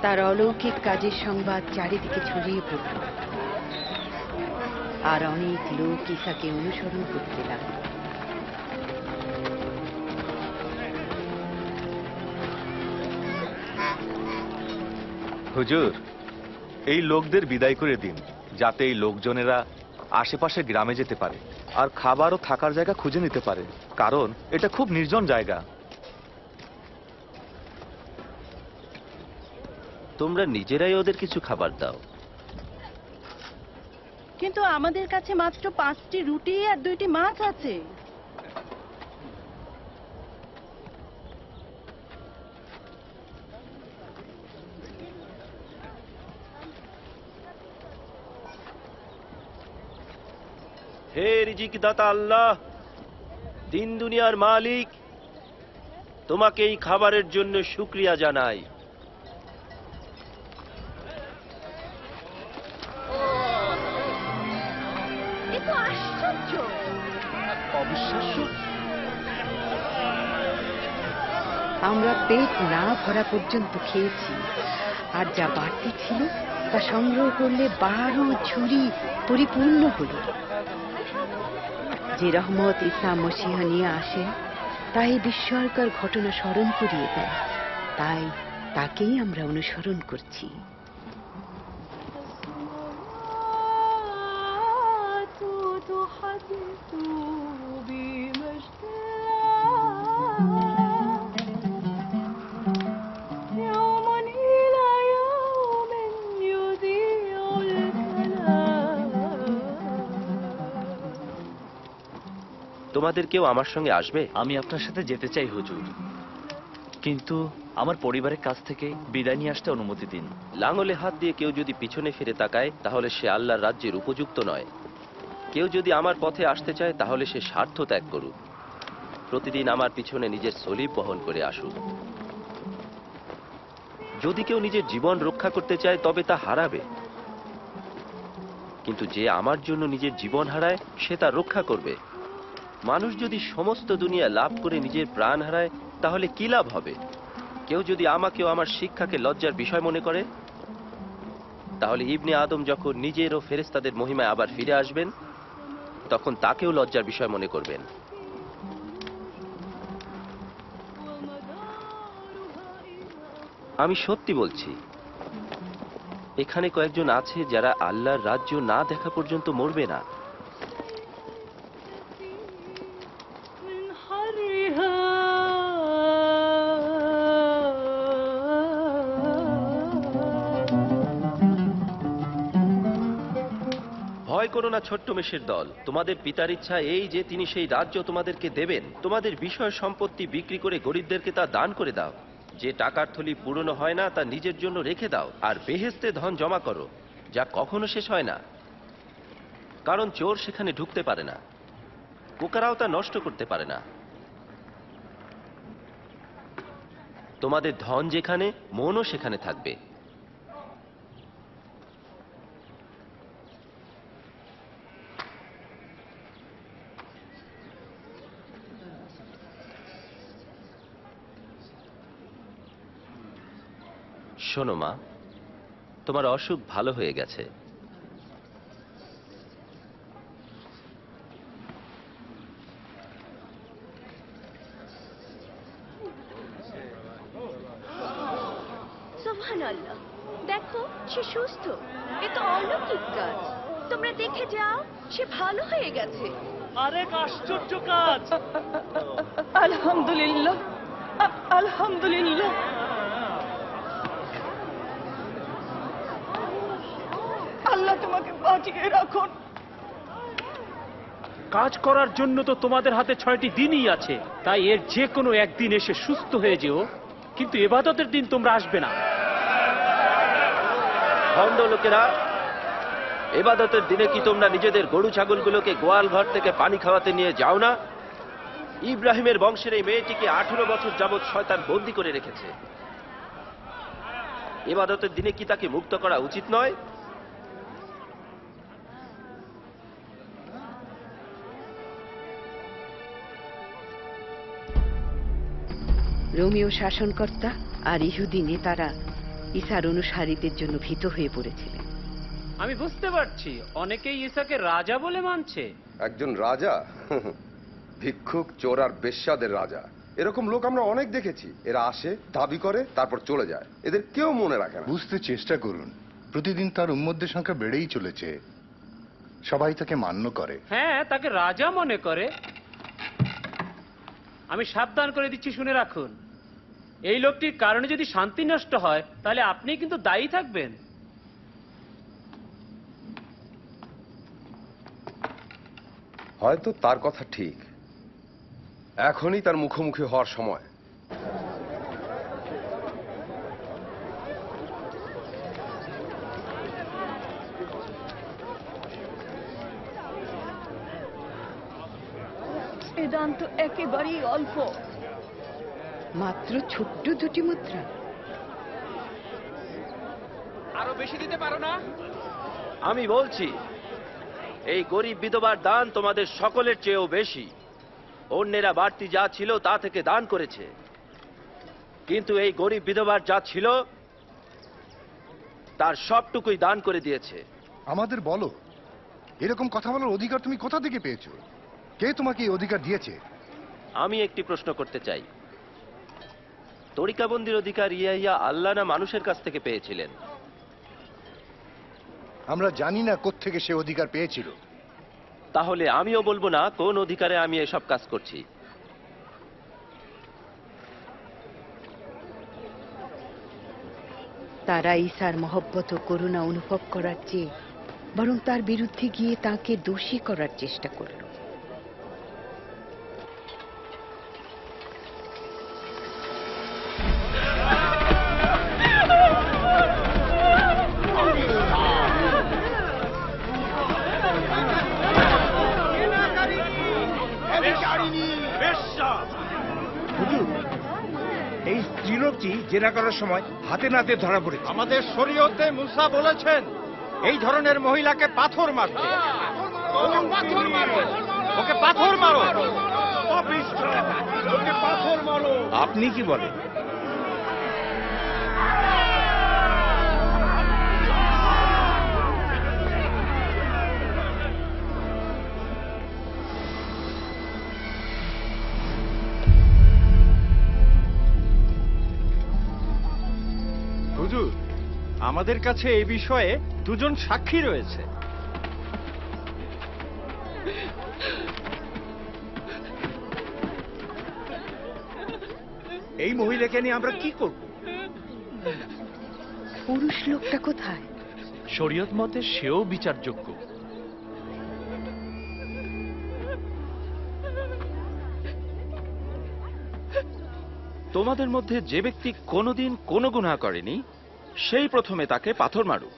তার অলৌকিক কাজের সংবাদ চারিদিকে ছড়িয়ে পড়ল, আর অনেক লোক ঈসাকে অনুসরণ করতে লাগল। হুজুর, এই লোকদের বিদায় করে দিন, যাতে এই লোকজনেরা আশেপাশে গ্রামে যেতে পারে আর খাবার ও থাকার জায়গা খুঁজে নিতে পারে, কারণ এটা খুব নির্জন জায়গা। তোমরা নিজেরাই ওদের কিছু খাবার দাও। কিন্তু আমাদের কাছে মাত্র 5টি রুটি আর 2টি মাছ আছে। হে রিজিক দাতা আল্লাহ, দিন দুনিয়ার মালিক, তোমাকে এই খাবারের জন্য শুকরিয়া জানাই। অবিশ্বাস্য। আমরা পেট না ভরা পর্যন্ত খেয়েছি, আর যা বাড়তি ছিল তা সংগ্রহ করলে 12 ঝুড়ি পরিপূর্ণ হল। যে রহমত ঈসা মসিহা নিয়ে আসেন তাই বিস্ময়কর ঘটনা স্মরণ করিয়ে দেয়, তাই তাকেই আমরা অনুসরণ করছি। তোমাদের কেউ আমার সঙ্গে আসবে? আমি আপনার সাথে যেতে চাই হুজুর, কিন্তু আমার পরিবারের কাছ থেকে বিদায় নিয়ে আসতে অনুমতি দিন। লাঙলে হাত দিয়ে কেউ যদি পিছনে ফিরে তাকায় তাহলে সে আল্লাহর রাজ্যের উপযুক্ত নয়। কেউ যদি আমার পথে আসতে চায় তাহলে সে স্বার্থ ত্যাগ করুক। প্রতিদিন আমার পিছনে নিজের সলিব বহন করে আসুক। যদি কেউ নিজের জীবন রক্ষা করতে চায় তবে তা হারাবে, কিন্তু যে আমার জন্য নিজের জীবন হারায় সে তা রক্ষা করবে। মানুষ যদি সমস্ত দুনিয়া লাভ করে নিজের প্রাণ হারায় তাহলে কি লাভ হবে? কেউ যদি আমাকে ও আমার শিক্ষাকে লজ্জার বিষয় মনে করে, তাহলে ইবনে আদম যখন নিজের ও ফেরেশতাদের মহিমায় আবার ফিরে আসবেন তখন তাকেও লজ্জার বিষয় মনে করবেন। আমি সত্যি বলছি, এখানে কয়েকজন আছে যারা আল্লাহর রাজ্য না দেখা পর্যন্ত মরবে না। ভয় করো না ছোট্ট মেষের দল, তোমাদের পিতার ইচ্ছা এই যে তিনি সেই রাজ্য তোমাদেরকে দেবেন। তোমাদের বিষয় সম্পত্তি বিক্রি করে গরিবদেরকে তা দান করে দাও। যে টাকার থলি পুরনো হয় না তা নিজের জন্য রেখে দাও, আর বেহেশতে ধন জমা করো যা কখনো শেষ হয় না, কারণ চোর সেখানে ঢুকতে পারে না, পোকারাও তা নষ্ট করতে পারে না। তোমাদের ধন যেখানে, মনও সেখানে থাকবে। শোনো মা, তোমার অসুখ ভালো হয়ে গেছে। সুবহানাল্লাহ, দেখো সে সুস্থ। এ তো অলৌকিক কাজ। তোমরা দেখে যাও, সে ভালো হয়ে গেছে। আরেক আশ্চর্য কাজ। আলহামদুলিল্লাহ, আলহামদুলিল্লাহ। আল্লাহ তোমাকে বাঁচিয়ে রাখুন। কাজ করার জন্য তো তোমাদের হাতে 6টি দিনই আছে, তাই এর যে কোনো একদিন এসে সুস্থ হয়ে যেও, কিন্তু ইবাদতের দিন তোমরা আসবে না। ভণ্ড লোকেরা, ইবাদতের দিনে কি তোমরা নিজেদের গরু ছাগলগুলোকে গোয়াল ঘর থেকে পানি খাওয়াতে নিয়ে যাও না? ইব্রাহিমের বংশের এই মেয়েটিকে 18 বছর যাবৎ শয়তান বন্দী করে রেখেছে। ইবাদতের দিনে কি তাকে মুক্ত করা উচিত নয়? রোমীয় শাসনকর্তা আর ইহুদি নেতারা ঈসার অনুসারীদের জন্য ভীত হয়ে পড়েছিলেন। আমি বুঝতে পারছি, অনেকেই ঈসাকে রাজা বলে মানছে। একজন রাজা? ভিক্ষুক, চোর আর বেশ্যাদের রাজা। এরকম লোক আমরা অনেক দেখেছি। এরা আসে, দাবি করে, তারপর চলে যায়। এদের কেউ মনে রাখে না। বুঝতে চেষ্টা করুন, প্রতিদিন তার উম্মতদের সংখ্যা বেড়েই চলেছে। সবাই তাকে মান্য করে। হ্যাঁ, তাকে রাজা মনে করে। আমি সাবধান করে দিচ্ছি, শুনে রাখুন। এই লোকটির কারণে যদি শান্তি নষ্ট হয়, তাহলে আপনি কিন্তু দায়ী থাকবেন। হয়তো তার কথা ঠিক। এখনই তার মুখোমুখি হওয়ার সময়। এ দান তো একেবারেই অল্প। মাত্র ছোট্ট 2টি মুদ্রা। আরো বেশি দিতে পারো না? আমি বলছি, এই গরিব বিধবার দান তোমাদের সকলের চেয়েও বেশি। অন্যেরা বাড়তি যা ছিল তা থেকে দান করেছে, কিন্তু এই গরিব বিধবার যা ছিল তার সবটুকুই দান করে দিয়েছে। আমাদের বলো, এরকম কথা বলার অধিকার তুমি কোথা থেকে পেয়েছো? কে তোমাকে এই অধিকার দিয়েছে? আমি একটি প্রশ্ন করতে চাই, তরিকাবন্দির অধিকার ইয়াহিয়া আল্লাহ না মানুষের কাছ থেকে পেয়েছিলেন? আমরা জানি না কোত্থেকে সে অধিকার পেয়েছিল। তাহলে আমিও বলবো না কোন অধিকারে আমি এসব কাজ করছি। তারা ঈসার মহব্বত ও করুণা অনুভব করার চেয়ে বরং তার বিরুদ্ধে গিয়ে তাকে দোষী করার চেষ্টা করল। এই স্ত্রীলোকটি জেরা করার সময় হাতে নাতে ধরা পড়েছে। আমাদের শরীয়তে মুসা বলেছেন এই ধরনের মহিলাকে পাথর মারতে। ওকে পাথর মারো। আপনি কি বলেন? হুজুর, আমাদের কাছে এই বিষয়ে 2জন সাক্ষী রয়েছে। এই মহিলাকে নিয়ে আমরা কি করব? পুরুষ লোকটা কোথায়? শরীয়ত মতে সেও বিচারযোগ্য। তোমাদের মধ্যে যে ব্যক্তি কোনোদিন কোনো গুনাহ করেনি সেই প্রথমে তাকে পাথর মারুক।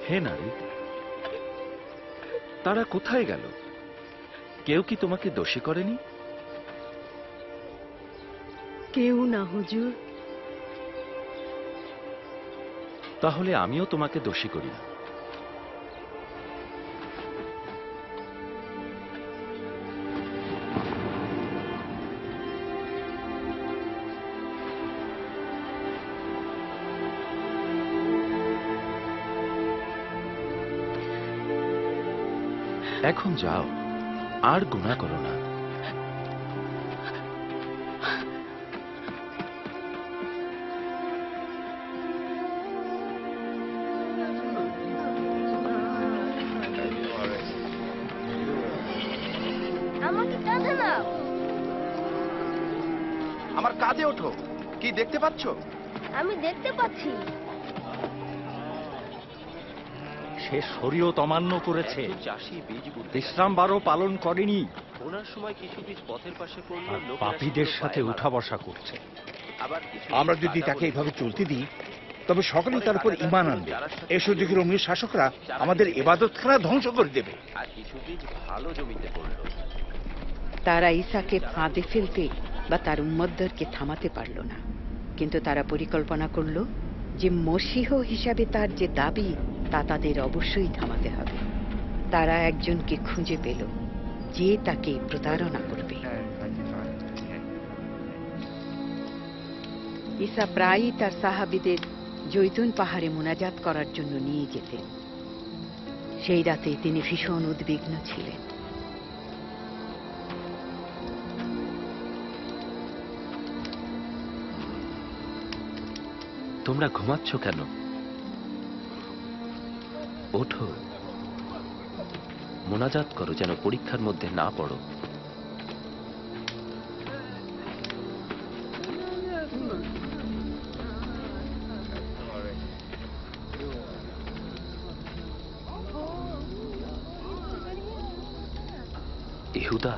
হে নারী, তারা কোথায় গেল? কেউ কি তোমাকে দোষী করেনি? কেউ না হুজুর। তাহলে আমিও তোমাকে দোষী করি না। এখন যাও, আর গুনাহ করো না। আমাকে কাঁধে নাও। আমার কাঁধে ওঠো। কি দেখতে পাচ্ছ? আমি দেখতে পাচ্ছি। সে শরীয়ত অমান্য করেছে, চাষি বীজ বিশ্রামবারও পালন করেনি, বোনার সময় কিছু বীজ পথের পাশে পড়লো, আর লোকেরা পাপীদের সেগুলো সাথে পায়ে উঠা বসা করছে। আবার কিছু আমরা বীজ যদি কাঁটা তাকে পড়ে এইভাবে চলতে দিই তবে সকলেই তার উপর ঈমান আনবে। এই সুযোগের অমীয় শাসকরা আমাদের ইবাদতখানা ধ্বংস করে দেবে। আর কিছু বীজ ভালো জমিতে পড়লো। তারা ঈসাকে ফাঁদে ফেলতে বা তার উম্মতদেরকে থামাতে পারল না, কিন্তু তারা পরিকল্পনা করল যে মসীহ হিসাবে তার যে দাবি তা তাদের অবশ্যই থামাতে হবে। তারা একজনকে খুঁজে পেল যে তাকে প্রতারণা করবে। ঈসা প্রায়ই তার সাহাবীদের জৈতুন পাহাড়ে মুনাজাত করার জন্য নিয়ে যেতেন। সেই রাতে তিনি ভীষণ উদ্বিগ্ন ছিলেন। তোমরা ঘুমাচ্ছ কেন? ওঠো, মোনাজাত করো, যেন পরীক্ষার মধ্যে না পড়ো। ইহুদা,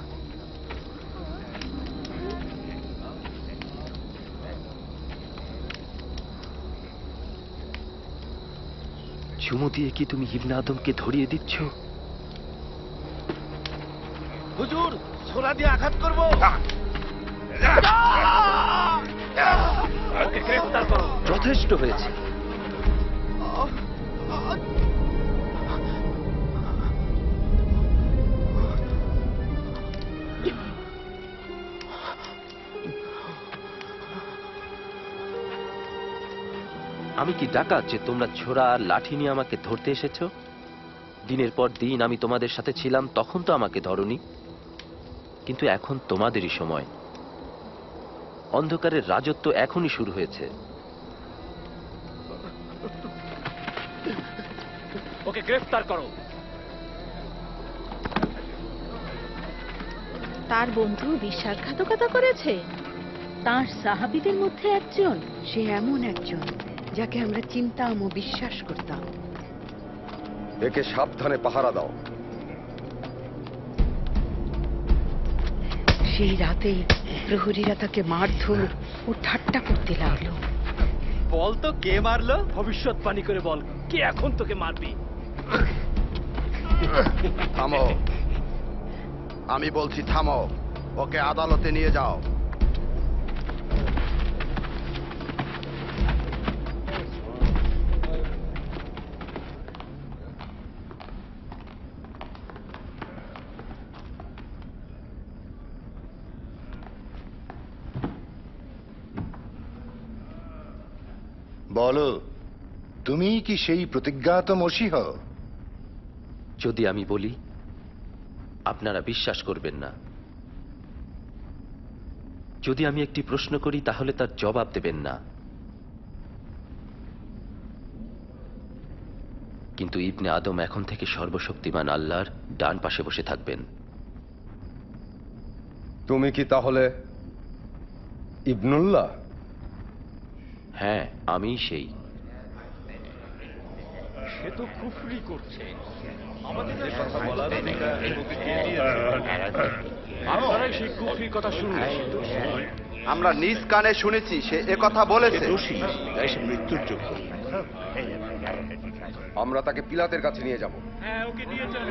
চুমু দিয়ে কি তুমি ইবনে আদমকে ধরিয়ে দিচ্ছ? হুজুর, ছোরা দিয়ে আঘাত করব। ওকে গ্রেফতার করো। যথেষ্ট হয়েছে। আমি কি ডাকাত যে তোমরা ছোরা আর লাঠি নিয়ে আমাকে ধরতে এসেছো? দিনের পর দিন আমি তোমাদের সাথে ছিলাম, তখন তো আমাকে ধরনি। কিন্তু এখন তোমাদেরই সময়। অন্ধকারের রাজত্ব এখনই শুরু হয়েছে। ওকে গ্রেফতার করো। তার বন্ধু বিশ্বাসঘাতকতা করেছে। তার সাহাবীদের মধ্যে একজন। সে এমন একজন যাকে আমরা চিনতাম ও বিশ্বাস করতাম। একে সাবধানে পাহারা দাও। সেই রাতেই প্রহরীরা তাকে মারধর ও ঠাট্টা করতে লাগলো। বল তো কে মারলো? ভবিষ্যৎবাণী করে বল, কে এখন তোকে মারবি? থামো, আমি বলছি থামো। ওকে আদালতে নিয়ে যাও। বলো, তুমি কি সেই প্রতিজ্ঞাত মসীহ? যদি আমি বলি আপনারা বিশ্বাস করবেন না, যদি আমি একটি প্রশ্ন করি তাহলে তার জবাব দেবেন না। কিন্তু ইবনে আদম এখন থেকে সর্বশক্তিমান আল্লাহর ডান পাশে বসে থাকবেন। তুমি কি তাহলে ইবনুল্লাহ? হ্যাঁ, আমিই সেই। সে তো কুফরি করছে। আপনারাই সেই কুফরির কথা শুনলেন। আমরা নিজ কানে শুনেছি সে একথা বলেছে। মৃত্যুর যোগ্য। আমরা তাকে পিলাতের কাছে নিয়ে যাব। হ্যাঁ, ওকে নিয়ে চলো।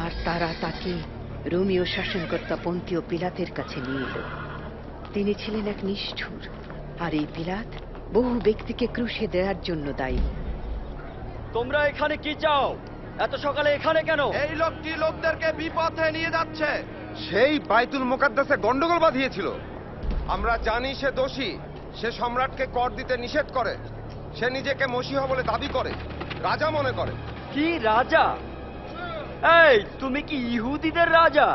আর তারা তাকে রোমীয় শাসনকর্তা পন্তীয় পিলাতের কাছে নিয়ে এলো। তিনি ছিলেন এক নিষ্ঠুর, আর এই পিলাত বহু ব্যক্তিকে ক্রুশে দেওয়ার জন্য দায়ী। তোমরা এখানে কি চাও? এত সকালে এখানে কেন? এই লোকটি লোকদেরকে বিপথে নিয়ে যাচ্ছে। সেই বাইতুল মুকাদ্দাসে গন্ডগোল বাঁধিয়েছিল। আমরা জানি সে দোষী। সে সম্রাটকে কর দিতে নিষেধ করে। সে নিজেকে মসীহ বলে দাবি করে, রাজা মনে করে। কি রাজা? এই, তুমি কি ইহুদিদের রাজা?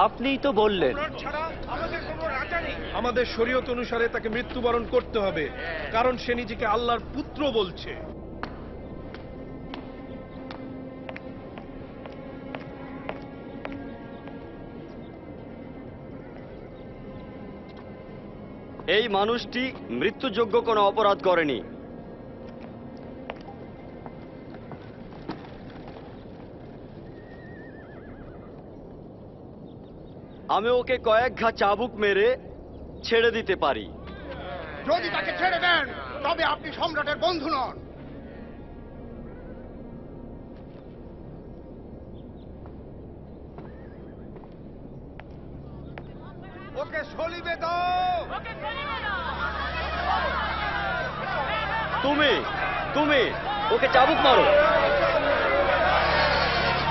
আপনিই তো বললেন। আমাদের শরীয়ত অনুসারে তাকে মৃত্যুবরণ করতে হবে, কারণ সে নিজেকে আল্লাহর পুত্র বলছে। এই মানুষটি মৃত্যুযোগ্য কোনো অপরাধ করেনি। আমি ওকে কয়েক ঘা চাবুক মেরে ছেড়ে দিতে পারি। যদি তাকে ছেড়ে দেন তবে আপনি সম্রাটের বন্ধু নন। ওকে সলিবে দাও। তুমি ওকে চাবুক মারো।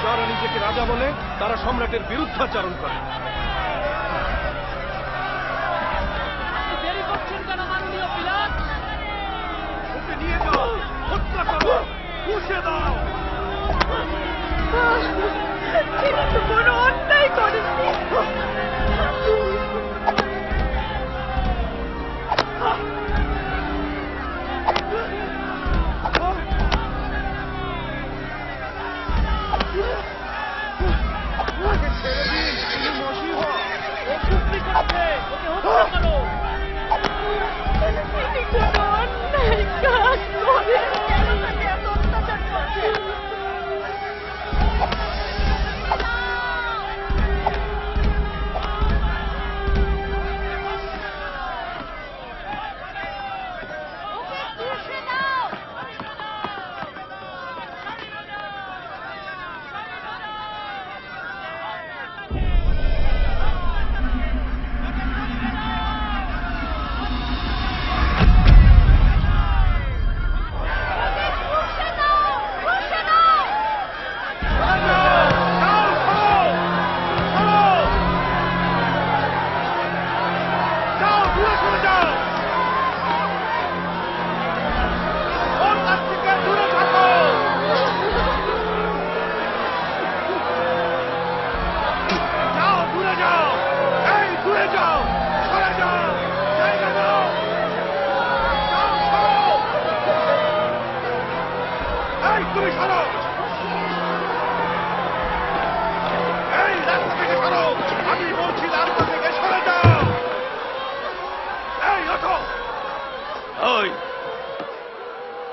যারা নিজেকে রাজা বলে তারা সম্রাটের বিরুদ্ধাচরণ করে। দেরি করছেন কেন মাননীয় পিলাত? ওকে নিয়ে যাও, হত্যা করো, পুষে দাও। তিনি তো কোনো অন্যায় করেননি।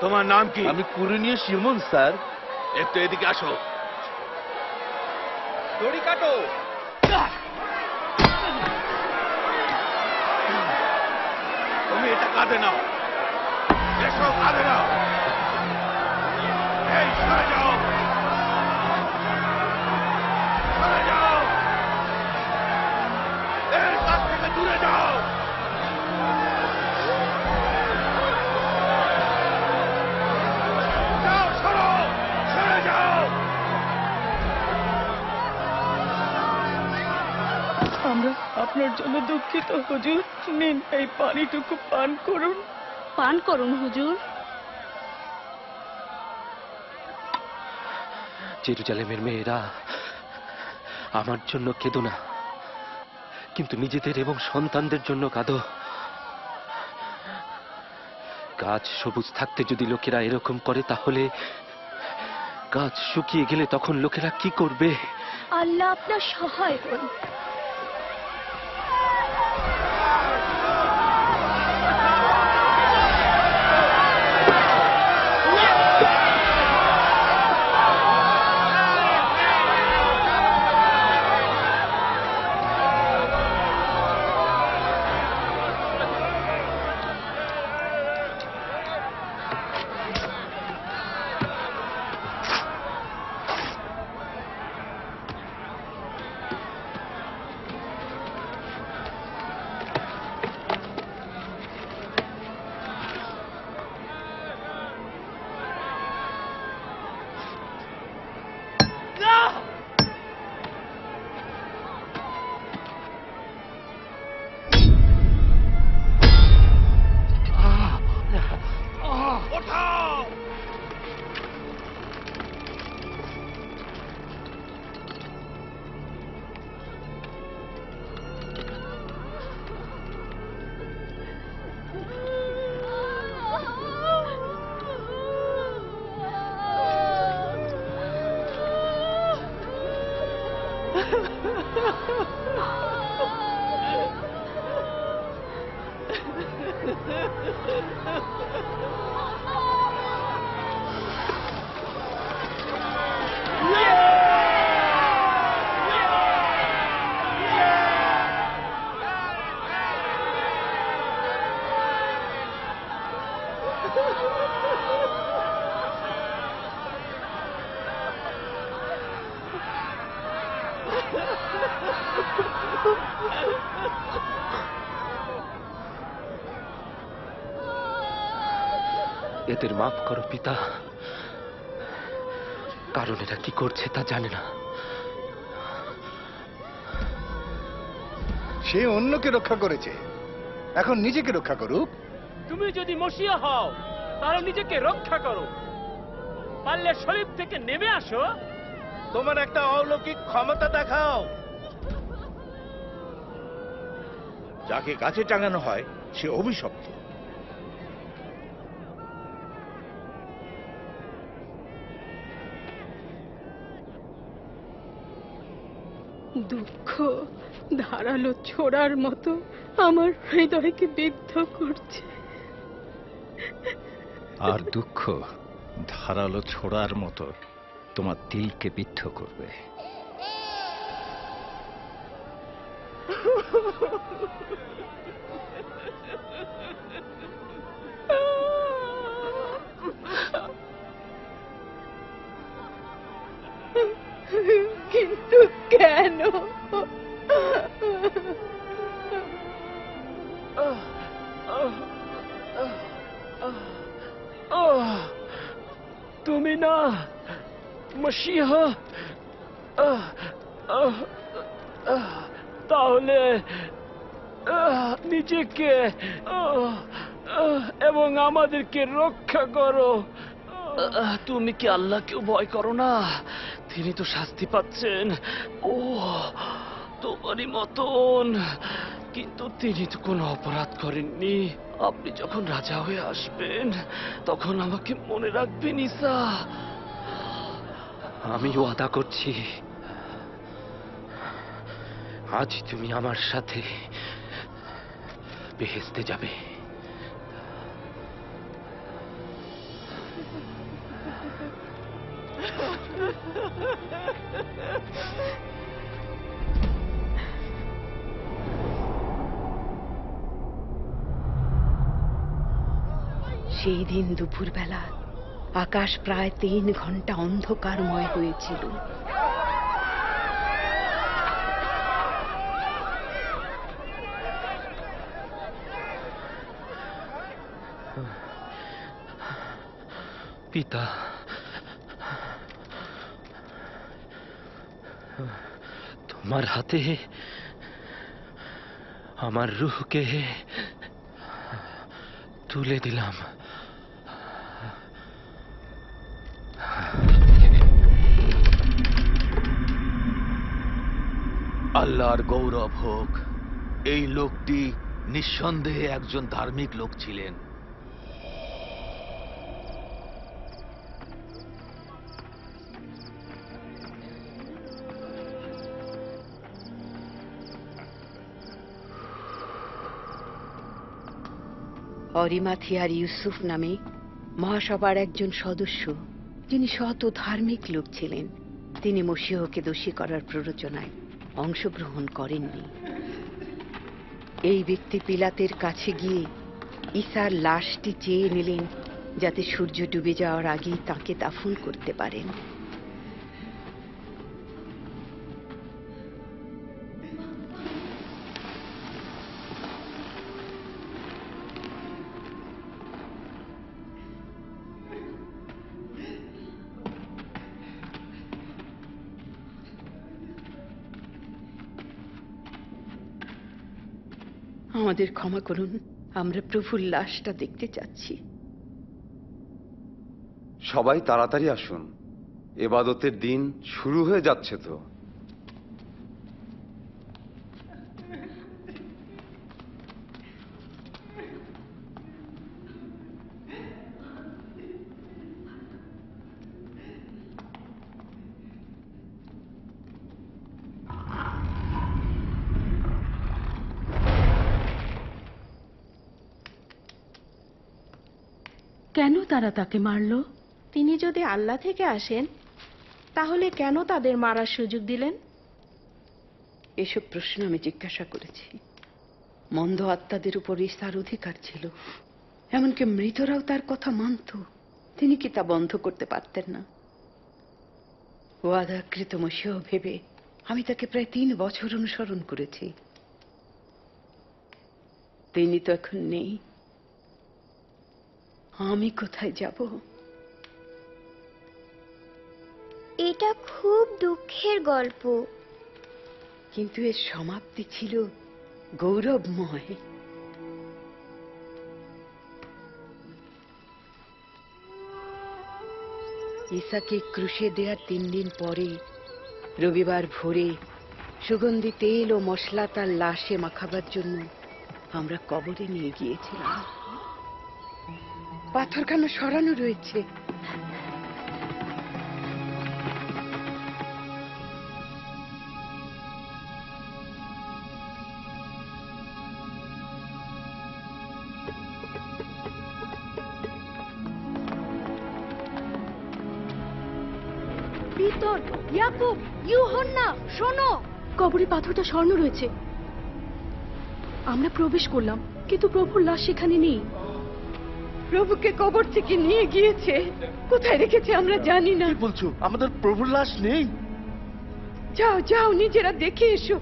তোমার নাম কি? আমি কুরিনীয় শিমন স্যার। একটু এদিকে আসো। দড়ি কাটো। তুমি এটা কাঁধে নাও। এসো, কাঁধে নাও। এই সরে যাও, সরে যাও, এর কাছ থেকে দূরে যাও। যাও, সরো, সরে যাও। আপনার জন্য দুঃখিত হুজুর। নিন এই পানিটুকু পান করুন। পান করুন হুজুর। জেরুজালেমের মেয়েরা, আমার জন্য কেঁদো না, কিন্তু নিজেদের এবং সন্তানদের জন্য কাঁদো। গাছ সবুজ থাকতে যদি লোকেরা এরকম করে, তাহলে গাছ শুকিয়ে গেলে তখন লোকেরা কি করবে? আল্লাহ আপনার সহায় হন। এদের মাফ করো পিতা, কারণ এরা কি করছে তা জানে না। সে অন্যকে রক্ষা করেছে, এখন নিজেকে রক্ষা করুক। তুমি যদি মসিয়া হও তাহলে নিজেকে রক্ষা করো, পারলে শরীফ থেকে নেমে আসো। তোমার একটা অলৌকিক ক্ষমতা দেখাও। যাকে গাছে টাঙানো হয় সে অভিশপ্ত। দুঃখ ধারালো ছোড়ার মতো আমার হৃদয়কে বিদ্ধ করছে। আর দুঃখ ধারালো ছোড়ার মতো তোমার দিলকে বিদ্ধ করবে। কিন্তু কেন? তুমি না মসিহা, তাহলে নিজেকে এবং আমাদেরকে রক্ষা করো। তুমি কি আল্লাহকেও ভয় করো না? তিনি তো শাস্তি পাচ্ছেন ও তোমারই মতন, কিন্তু তিনি তো কোনো অপরাধ করেননি। আপনি যখন রাজা হয়ে আসবেন তখন আমাকে মনে রাখবেন ঈসা। আমি ওয়াদা করছি, আজ তুমি আমার সাথে বেহেশতে যাবে। সেই দিন দুপুরবেলা আকাশ প্রায় 3 ঘন্টা অন্ধকারময় হয়েছিল। পিতা, তোমার হাতে আমার রূহকে তুলে দিলাম। আল্লাহর গৌরব হোক, এই লোকটি নিঃসন্দেহে একজন ধার্মিক লোক ছিলেন। অরিমাথিয়ার ইউসুফ নামে মহাসভার একজন সদস্য, যিনি সৎ ও ধার্মিক লোক ছিলেন, তিনি মসীহকে দোষী করার প্ররোচনায় অংশগ্রহণ করেননি। এই ব্যক্তি পিলাতের কাছে গিয়ে ঈসার লাশটি চেয়ে নিলেন, যাতে সূর্য ডুবে যাওয়ার আগেই তাকে দাফন করতে পারেন। আমাদের ক্ষমা করুন, আমরা প্রভুর লাশটা দেখতে চাচ্ছি। সবাই তাড়াতাড়ি আসুন, এবাদতের দিন শুরু হয়ে যাচ্ছে তো। কেন তারা তাকে মারল? তিনি যদি আল্লাহ থেকে আসেন, তাহলে কেন তাদের মারার সুযোগ দিলেন? এসব প্রশ্ন আমি জিজ্ঞাসা করেছি। মন্দ আত্মাদের উপর ঈসার অধিকার ছিল, এমনকি মৃতরাও তার কথা মানত। তিনি কি তা বন্ধ করতে পারতেন না? ওয়াদাকৃত মসীহ ভেবে আমি তাকে প্রায় 3 বছর অনুসরণ করেছি। তিনি তো এখন নেই, আমি কোথায় যাব? এটা খুব দুঃখের গল্প, কিন্তু এর সমাপ্তি ছিল গৌরবময়। ঈসাকে ক্রুশে দেওয়ার 3 দিন পরে রবিবার ভোরে সুগন্ধি তেল ও মশলা তার লাশে মাখাবার জন্য আমরা কবরে নিয়ে গিয়েছিলাম। পাথরখানা সরানো রয়েছে। পিতর, ইয়াকুব, ইউহান্না, শোনো! কবরে পাথরটা স্বর্ণ রয়েছে। আমরা প্রবেশ করলাম, কিন্তু প্রভুর লাশ সেখানে নেই। প্রভুকে কবর থেকে নিয়ে গিয়েছে, কোথায় রেখেছে আমরা জানি না। বলছো আমাদের প্রভুর লাশ নেই? যাও যাও, নিজেরা দেখে এসো।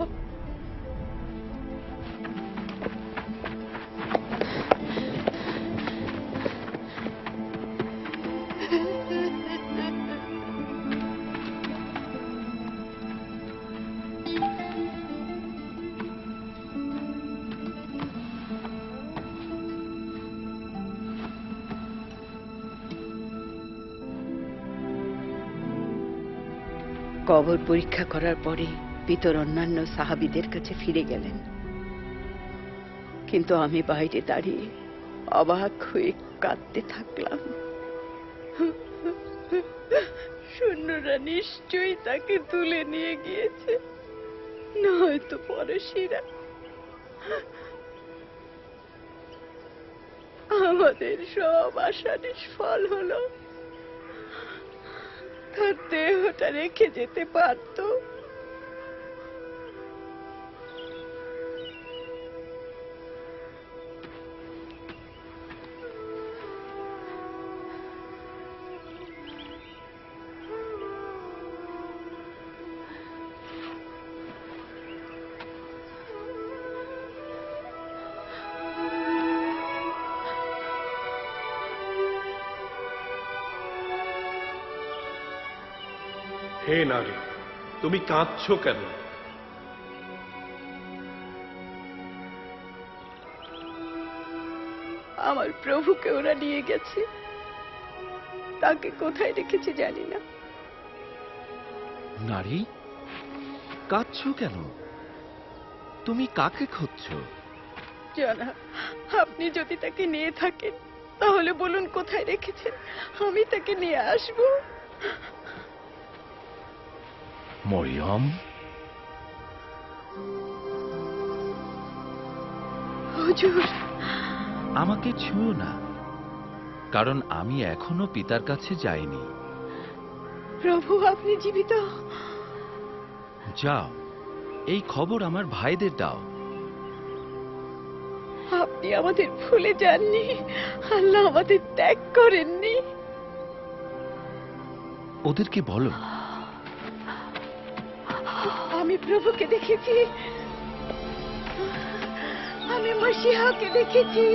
কবর পরীক্ষা করার পরে পিতর অন্যান্য সাহাবীদের কাছে ফিরে গেলেন, কিন্তু আমি বাইরে দাঁড়িয়ে অবাক হয়ে কাঁদতে থাকলাম। সৈন্যরা নিশ্চয়ই তাকে তুলে নিয়ে গিয়েছে, নয়তো পরশীরা। আমাদের সব আশা নিষ্ফল হলো। তার দেহটা রেখে যেতে পারতো। হে নারী, তুমি কাঁদছো কেন? আমার প্রভুকে ওরা নিয়ে গেছে। তাকে কোথায় রেখেছে জানি না। নারী, কাঁদছো কেন? তুমি কাকে খুঁজছো? জনাব, আপনি যদি তাকে নিয়ে থাকেন তাহলে বলুন কোথায় রেখেছেন, আমি তাকে নিয়ে আসবো। মরিয়ম, হুজুর, আমাকে ছুঁয়ো না, কারণ আমি এখনো পিতার কাছে যাইনি। প্রভু আপনি জীবিত। যাও, এই খবর আমার ভাইদের দাও। আপনি আমাদের ভুলে যাননি, আল্লাহ আমাদের ত্যাগ করেননি। ওদেরকে বলো আমি প্রভুকে দেখেছি, আমি মসিহাকে দেখেছি।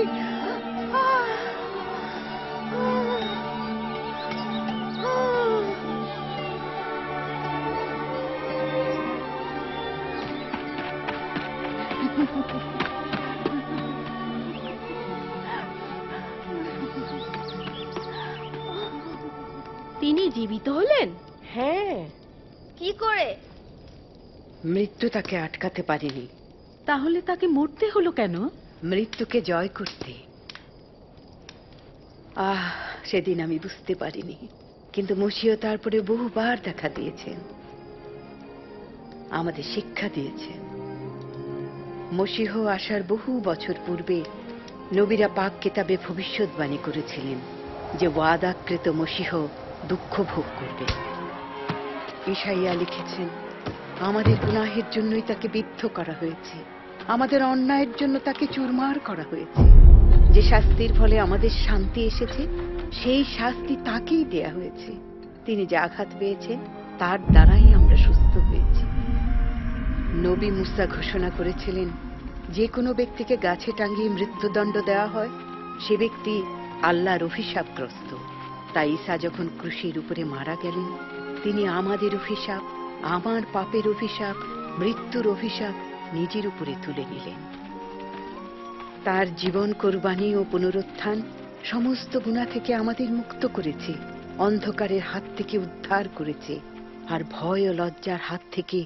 তিনি জীবিত হলেন? হ্যাঁ। কি করে? মৃত্যু তাকে আটকাতে পারেনি। তাহলে তাকে মরতে হলো কেন? মৃত্যুকে জয় করতে। সেদিন আমি বুঝতে পারিনি, কিন্তু মসিহ তারপরে বহুবার দেখা দিয়েছেন, আমাদের শিক্ষা দিয়েছেন। মসিহ আসার বহু বছর পূর্বে নবীরা পাক কিতাবে ভবিষ্যৎবাণী করেছিলেন যে ওয়াদাকৃত মসিহ দুঃখ ভোগ করবে। ঈশাইয়া লিখেছেন, আমাদের গুনাহের জন্যই তাকে বিদ্ধ করা হয়েছে, আমাদের অন্যায়ের জন্য তাকে চুরমার করা হয়েছে। যে শাস্তির ফলে আমাদের শান্তি এসেছে, সেই শাস্তি তাকেই দেয়া হয়েছে। তিনি যে আঘাত পেয়েছেন, তার দ্বারাই আমরা সুস্থ হয়েছি। নবী মুসা ঘোষণা করেছিলেন, যে কোনো ব্যক্তিকে গাছে টাঙিয়ে মৃত্যুদণ্ড দেওয়া হয়, সে ব্যক্তি আল্লাহর অভিশাপগ্রস্ত। তাই ঈসা যখন ক্রুশের উপরে মারা গেলেন, তিনি আমাদের অভিশাপ, আমার পাপের অভিশাপ, মৃত্যুর অভিশাপ নিজের উপরে তুলে নিলেন। তার জীবন, কোরবানি ও পুনরুত্থান সমস্ত গুনাহ থেকে আমাদের মুক্ত করেছে, অন্ধকারের হাত থেকে উদ্ধার করেছে, আর ভয় ও লজ্জার হাত থেকে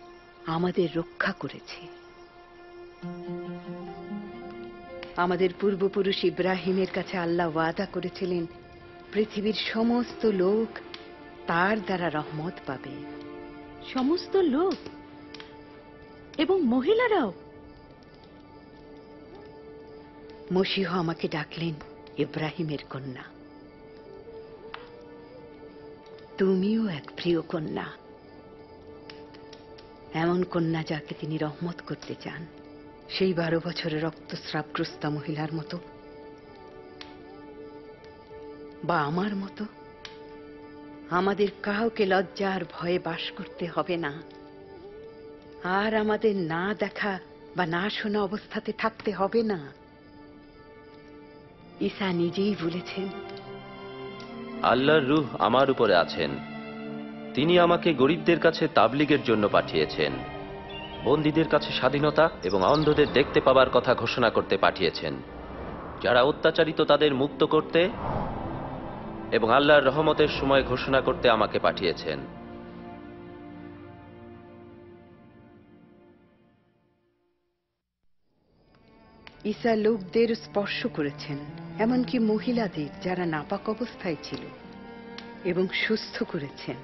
আমাদের রক্ষা করেছে। আমাদের পূর্বপুরুষ ইব্রাহিমের কাছে আল্লাহ ওয়াদা করেছিলেন, পৃথিবীর সমস্ত লোক তার দ্বারা রহমত পাবে। সমস্ত লোক এবং মহিলারাও? মসিহ আমাকে ডাকলেন ইব্রাহিমের কন্যা। তুমিও এক প্রিয় কন্যা, এমন কন্যা যাকে তিনি রহমত করতে চান। সেই 12 বছরের রক্তস্রাবগ্রস্ত মহিলার মতো, বা আমার মতো। আমাদের কাউকে লজ্জা আর ভয়ে বাস করতে হবে না, আর আমাদের না দেখা বা না শোনা অবস্থাতে থাকতে হবে না। ঈসা নিজেই বলেছেন, আল্লাহর রূহ আমার উপরে আছেন, তিনি আমাকে গরিবদের কাছে তাবলীগের জন্য পাঠিয়েছেন, বন্দীদের কাছে স্বাধীনতা এবং অন্ধদের দেখতে পাবার কথা ঘোষণা করতে পাঠিয়েছেন, যারা অত্যাচারিত তাদের মুক্ত করতে এবং আল্লাহর রহমতের সময় ঘোষণা করতে আমাকে পাঠিয়েছেন। ঈসা লোকদের স্পর্শ করেছেন, এমনকি মহিলাদের যারা নাপাক অবস্থায় ছিল, এবং সুস্থ করেছেন।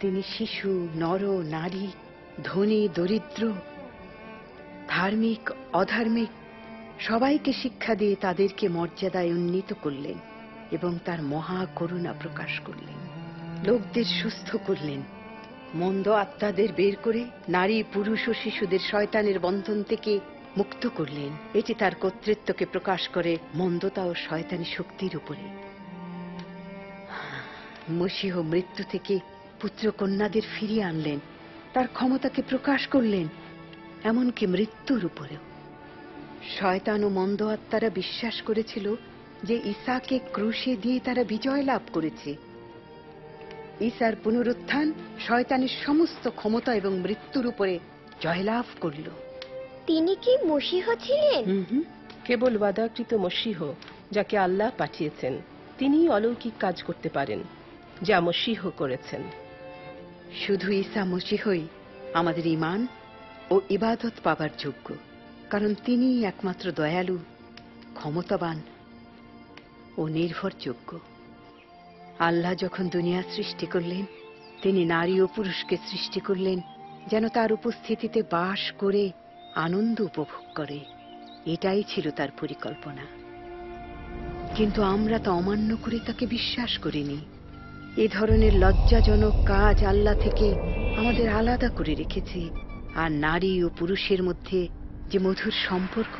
তিনি শিশু, নর, নারী, ধনী, দরিদ্র, ধার্মিক, অধার্মিক সবাইকে শিক্ষা দিয়ে তাদেরকে মর্যাদায় উন্নীত করলেন এবং তার মহা করুণা প্রকাশ করলেন। লোকদের সুস্থ করলেন, মন্দ আত্মাদের বের করে নারী, পুরুষ ও শিশুদের শয়তানের বন্ধন থেকে মুক্ত করলেন। এটি তার কর্তৃত্বকে প্রকাশ করে মন্দতা ও শয়তানি শক্তির উপরে। মসীহ মৃত্যু থেকে পুত্র কন্যাদের ফিরিয়ে আনলেন, তার ক্ষমতাকে প্রকাশ করলেন, এমনকি মৃত্যুর উপরেও। শয়তান ও মন্দ আত্মারা বিশ্বাস করেছিল যে ঈসাকে ক্রুশে দিয়ে তারা বিজয় লাভ করেছে। ঈসার পুনরুত্থান শয়তানের সমস্ত ক্ষমতা এবং মৃত্যুর উপরে জয়লাভ করল। তিনি কি মসীহ ছিলেন? কেবল ওয়াদাকৃত মসীহ, যাকে আল্লাহ পাঠিয়েছেন তিনিই অলৌকিক কাজ করতে পারেন, যা মসীহ করেছেন। শুধু ঈসা মসীহই আমাদের ঈমান ও ইবাদত পাবার যোগ্য, কারণ তিনিই একমাত্র দয়ালু, ক্ষমতাবান ও নির্ভরযোগ্য। আল্লাহ যখন দুনিয়া সৃষ্টি করলেন, তিনি নারী ও পুরুষকে সৃষ্টি করলেন যেন তার উপস্থিতিতে বাস করে আনন্দ উপভোগ করে। এটাই ছিল তার পরিকল্পনা। কিন্তু আমরা তা অমান্য করে তাকে বিশ্বাস করিনি। এ ধরনের লজ্জাজনক কাজ আল্লাহ থেকে আমাদের আলাদা করে রেখেছে, আর নারী ও পুরুষের মধ্যে যে মধুর সম্পর্ক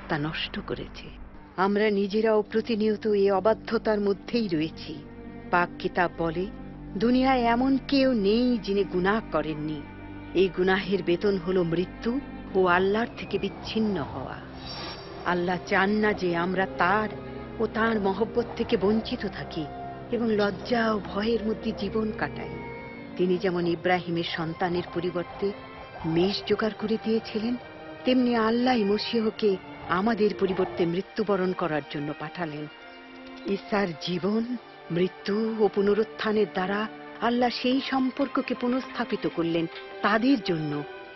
তা নষ্ট করেছে। আমরা নিজেরাও প্রতিনিয়ত এই অবাধ্যতার মধ্যেই রয়েছি। পাক কিতাব বলে, দুনিয়ায় এমন কেউ নেই যিনি গুনাহ করেননি। এই গুনাহের বেতন হলো মৃত্যু ও আল্লাহর থেকে বিচ্ছিন্ন হওয়া। আল্লাহ চান না যে আমরা তার ও তার মহব্বত থেকে বঞ্চিত থাকি এবং লজ্জা ও ভয়ের মধ্যে জীবন কাটাই। তিনি যেমন ইব্রাহিমের সন্তানের পরিবর্তে মেষ জোগাড় করে দিয়েছিলেন, তেমনি আল্লাহ মসীহকে আমাদের পরিবর্তে মৃত্যুবরণ করার জন্য পাঠালেন। ঈসার জীবন, মৃত্যু ও পুনরুত্থানের দ্বারা আল্লাহ সেই সম্পর্ককে পুনঃস্থাপিত করলেন তাদের জন্য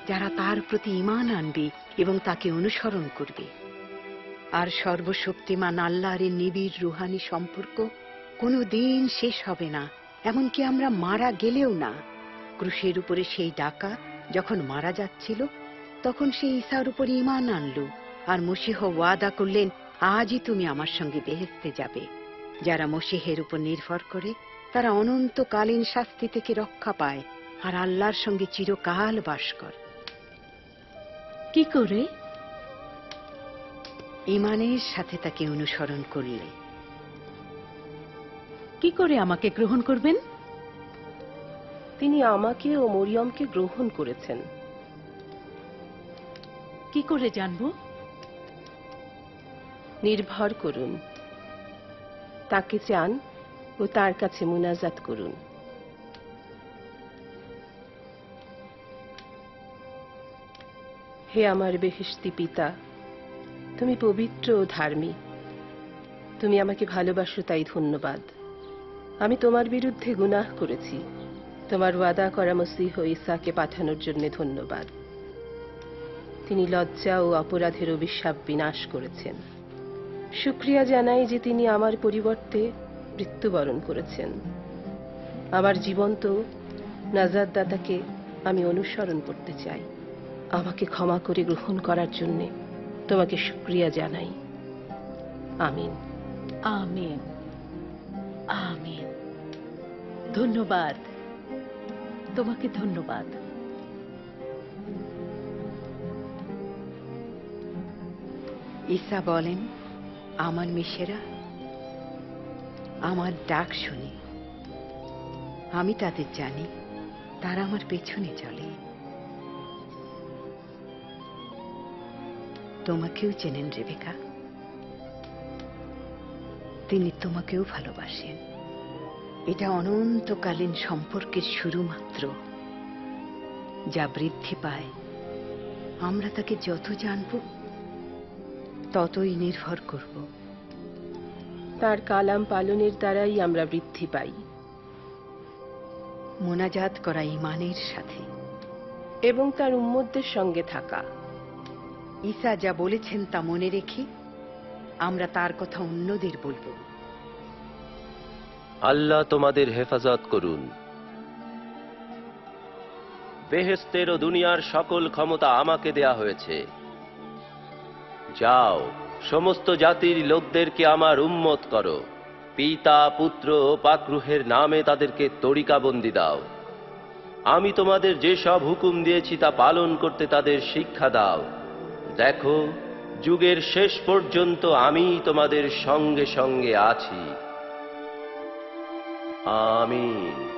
যারা তার প্রতি ঈমান আনবে এবং তাকে অনুসরণ করবে। আর সর্বশক্তিমান আল্লাহর এই নিবিড় রুহানি সম্পর্ক কোনো দিন শেষ হবে না, এমনকি আমরা মারা গেলেও না। ক্রুশের উপরে সেই ডাকা যখন মারা যাচ্ছিল, তখন সে ঈসার উপরে ঈমান আনলো, আর মসীহ ওয়াদা করলেন, আজই তুমি আমার সঙ্গে বেহেশতে যাবে। যারা মসীহের উপর নির্ভর করে তারা অনন্তকালীন শাস্তি থেকে রক্ষা পায় আর আল্লাহর সঙ্গে চিরকাল বাস করে। কি করে? ঈমানের সাথে তাকে অনুসরণ করলে। কি করে আমাকে গ্রহণ করবেন? তিনি আমাকে ও মরিয়মকে গ্রহণ করেছেন। কি করে জানবো? নির্ভর করুন, তাকে চান ও তার কাছে মুনাজাত করুন। হে আমার বেহেশতি পিতা, তুমি পবিত্র ও ধার্মিক। তুমি আমাকে ভালোবাসো, তাই ধন্যবাদ। আমি তোমার বিরুদ্ধে গুনাহ করেছি। তোমার ওয়াদা করা মসীহ ঈসাকে পাঠানোর জন্য ধন্যবাদ। তিনি লজ্জা ও অপরাধের অভিশাপ বিনাশ করেছেন। শুকরিয়া জানাই যে তিনি আমার পরিবর্তে মৃত্যুবরণ করেছেন। আমার জীবন্ত নাজাতদাতাকে আমি অনুসরণ করতে চাই। আমাকে ক্ষমা করে গ্রহণ করার জন্য তোমাকে শুকরিয়া জানাই। আমিন। আমিন। আমিন। ধন্যবাদ, তোমাকে ধন্যবাদ। ঈসা বলেন, আমার মেষেরা আমার ডাক শুনে, আমি তাদের জানি, তারা আমার পেছনে চলে। তোমাকেও চেনেন রেবেকা, তিনি তোমাকেও ভালোবাসেন। এটা অনন্তকালীন সম্পর্কের শুরু মাত্র, যা বৃদ্ধি পায়। আমরা তাকে যত জানব ততই নির্ভর করব। তার কালাম পালনের দ্বারাই আমরা বৃদ্ধি পাই। মোনাজাত করা ঈমানের সাথে এবং তার উম্মতদের সঙ্গে থাকা। ঈসা যা বলেছেন তা মনে রেখে আমরা তার কথা অন্যদের বলব। আল্লাহ তোমাদের হেফাজত করুন। বেহেশতের ও দুনিয়ার সকল ক্ষমতা আমাকে দেয়া হয়েছে। যাও, সমস্ত জাতির লোকদেরকে আমার উম্মত করো। পিতা, পুত্র ও পাক রূহের নামে তাদেরকে তরিকাবন্দি দাও। আমি তোমাদের যে সব হুকুম দিয়েছি তা পালন করতে তাদের শিক্ষা দাও। দেখো, যুগের শেষ পর্যন্ত আমি তোমাদের সঙ্গে সঙ্গে আছি। আমিন।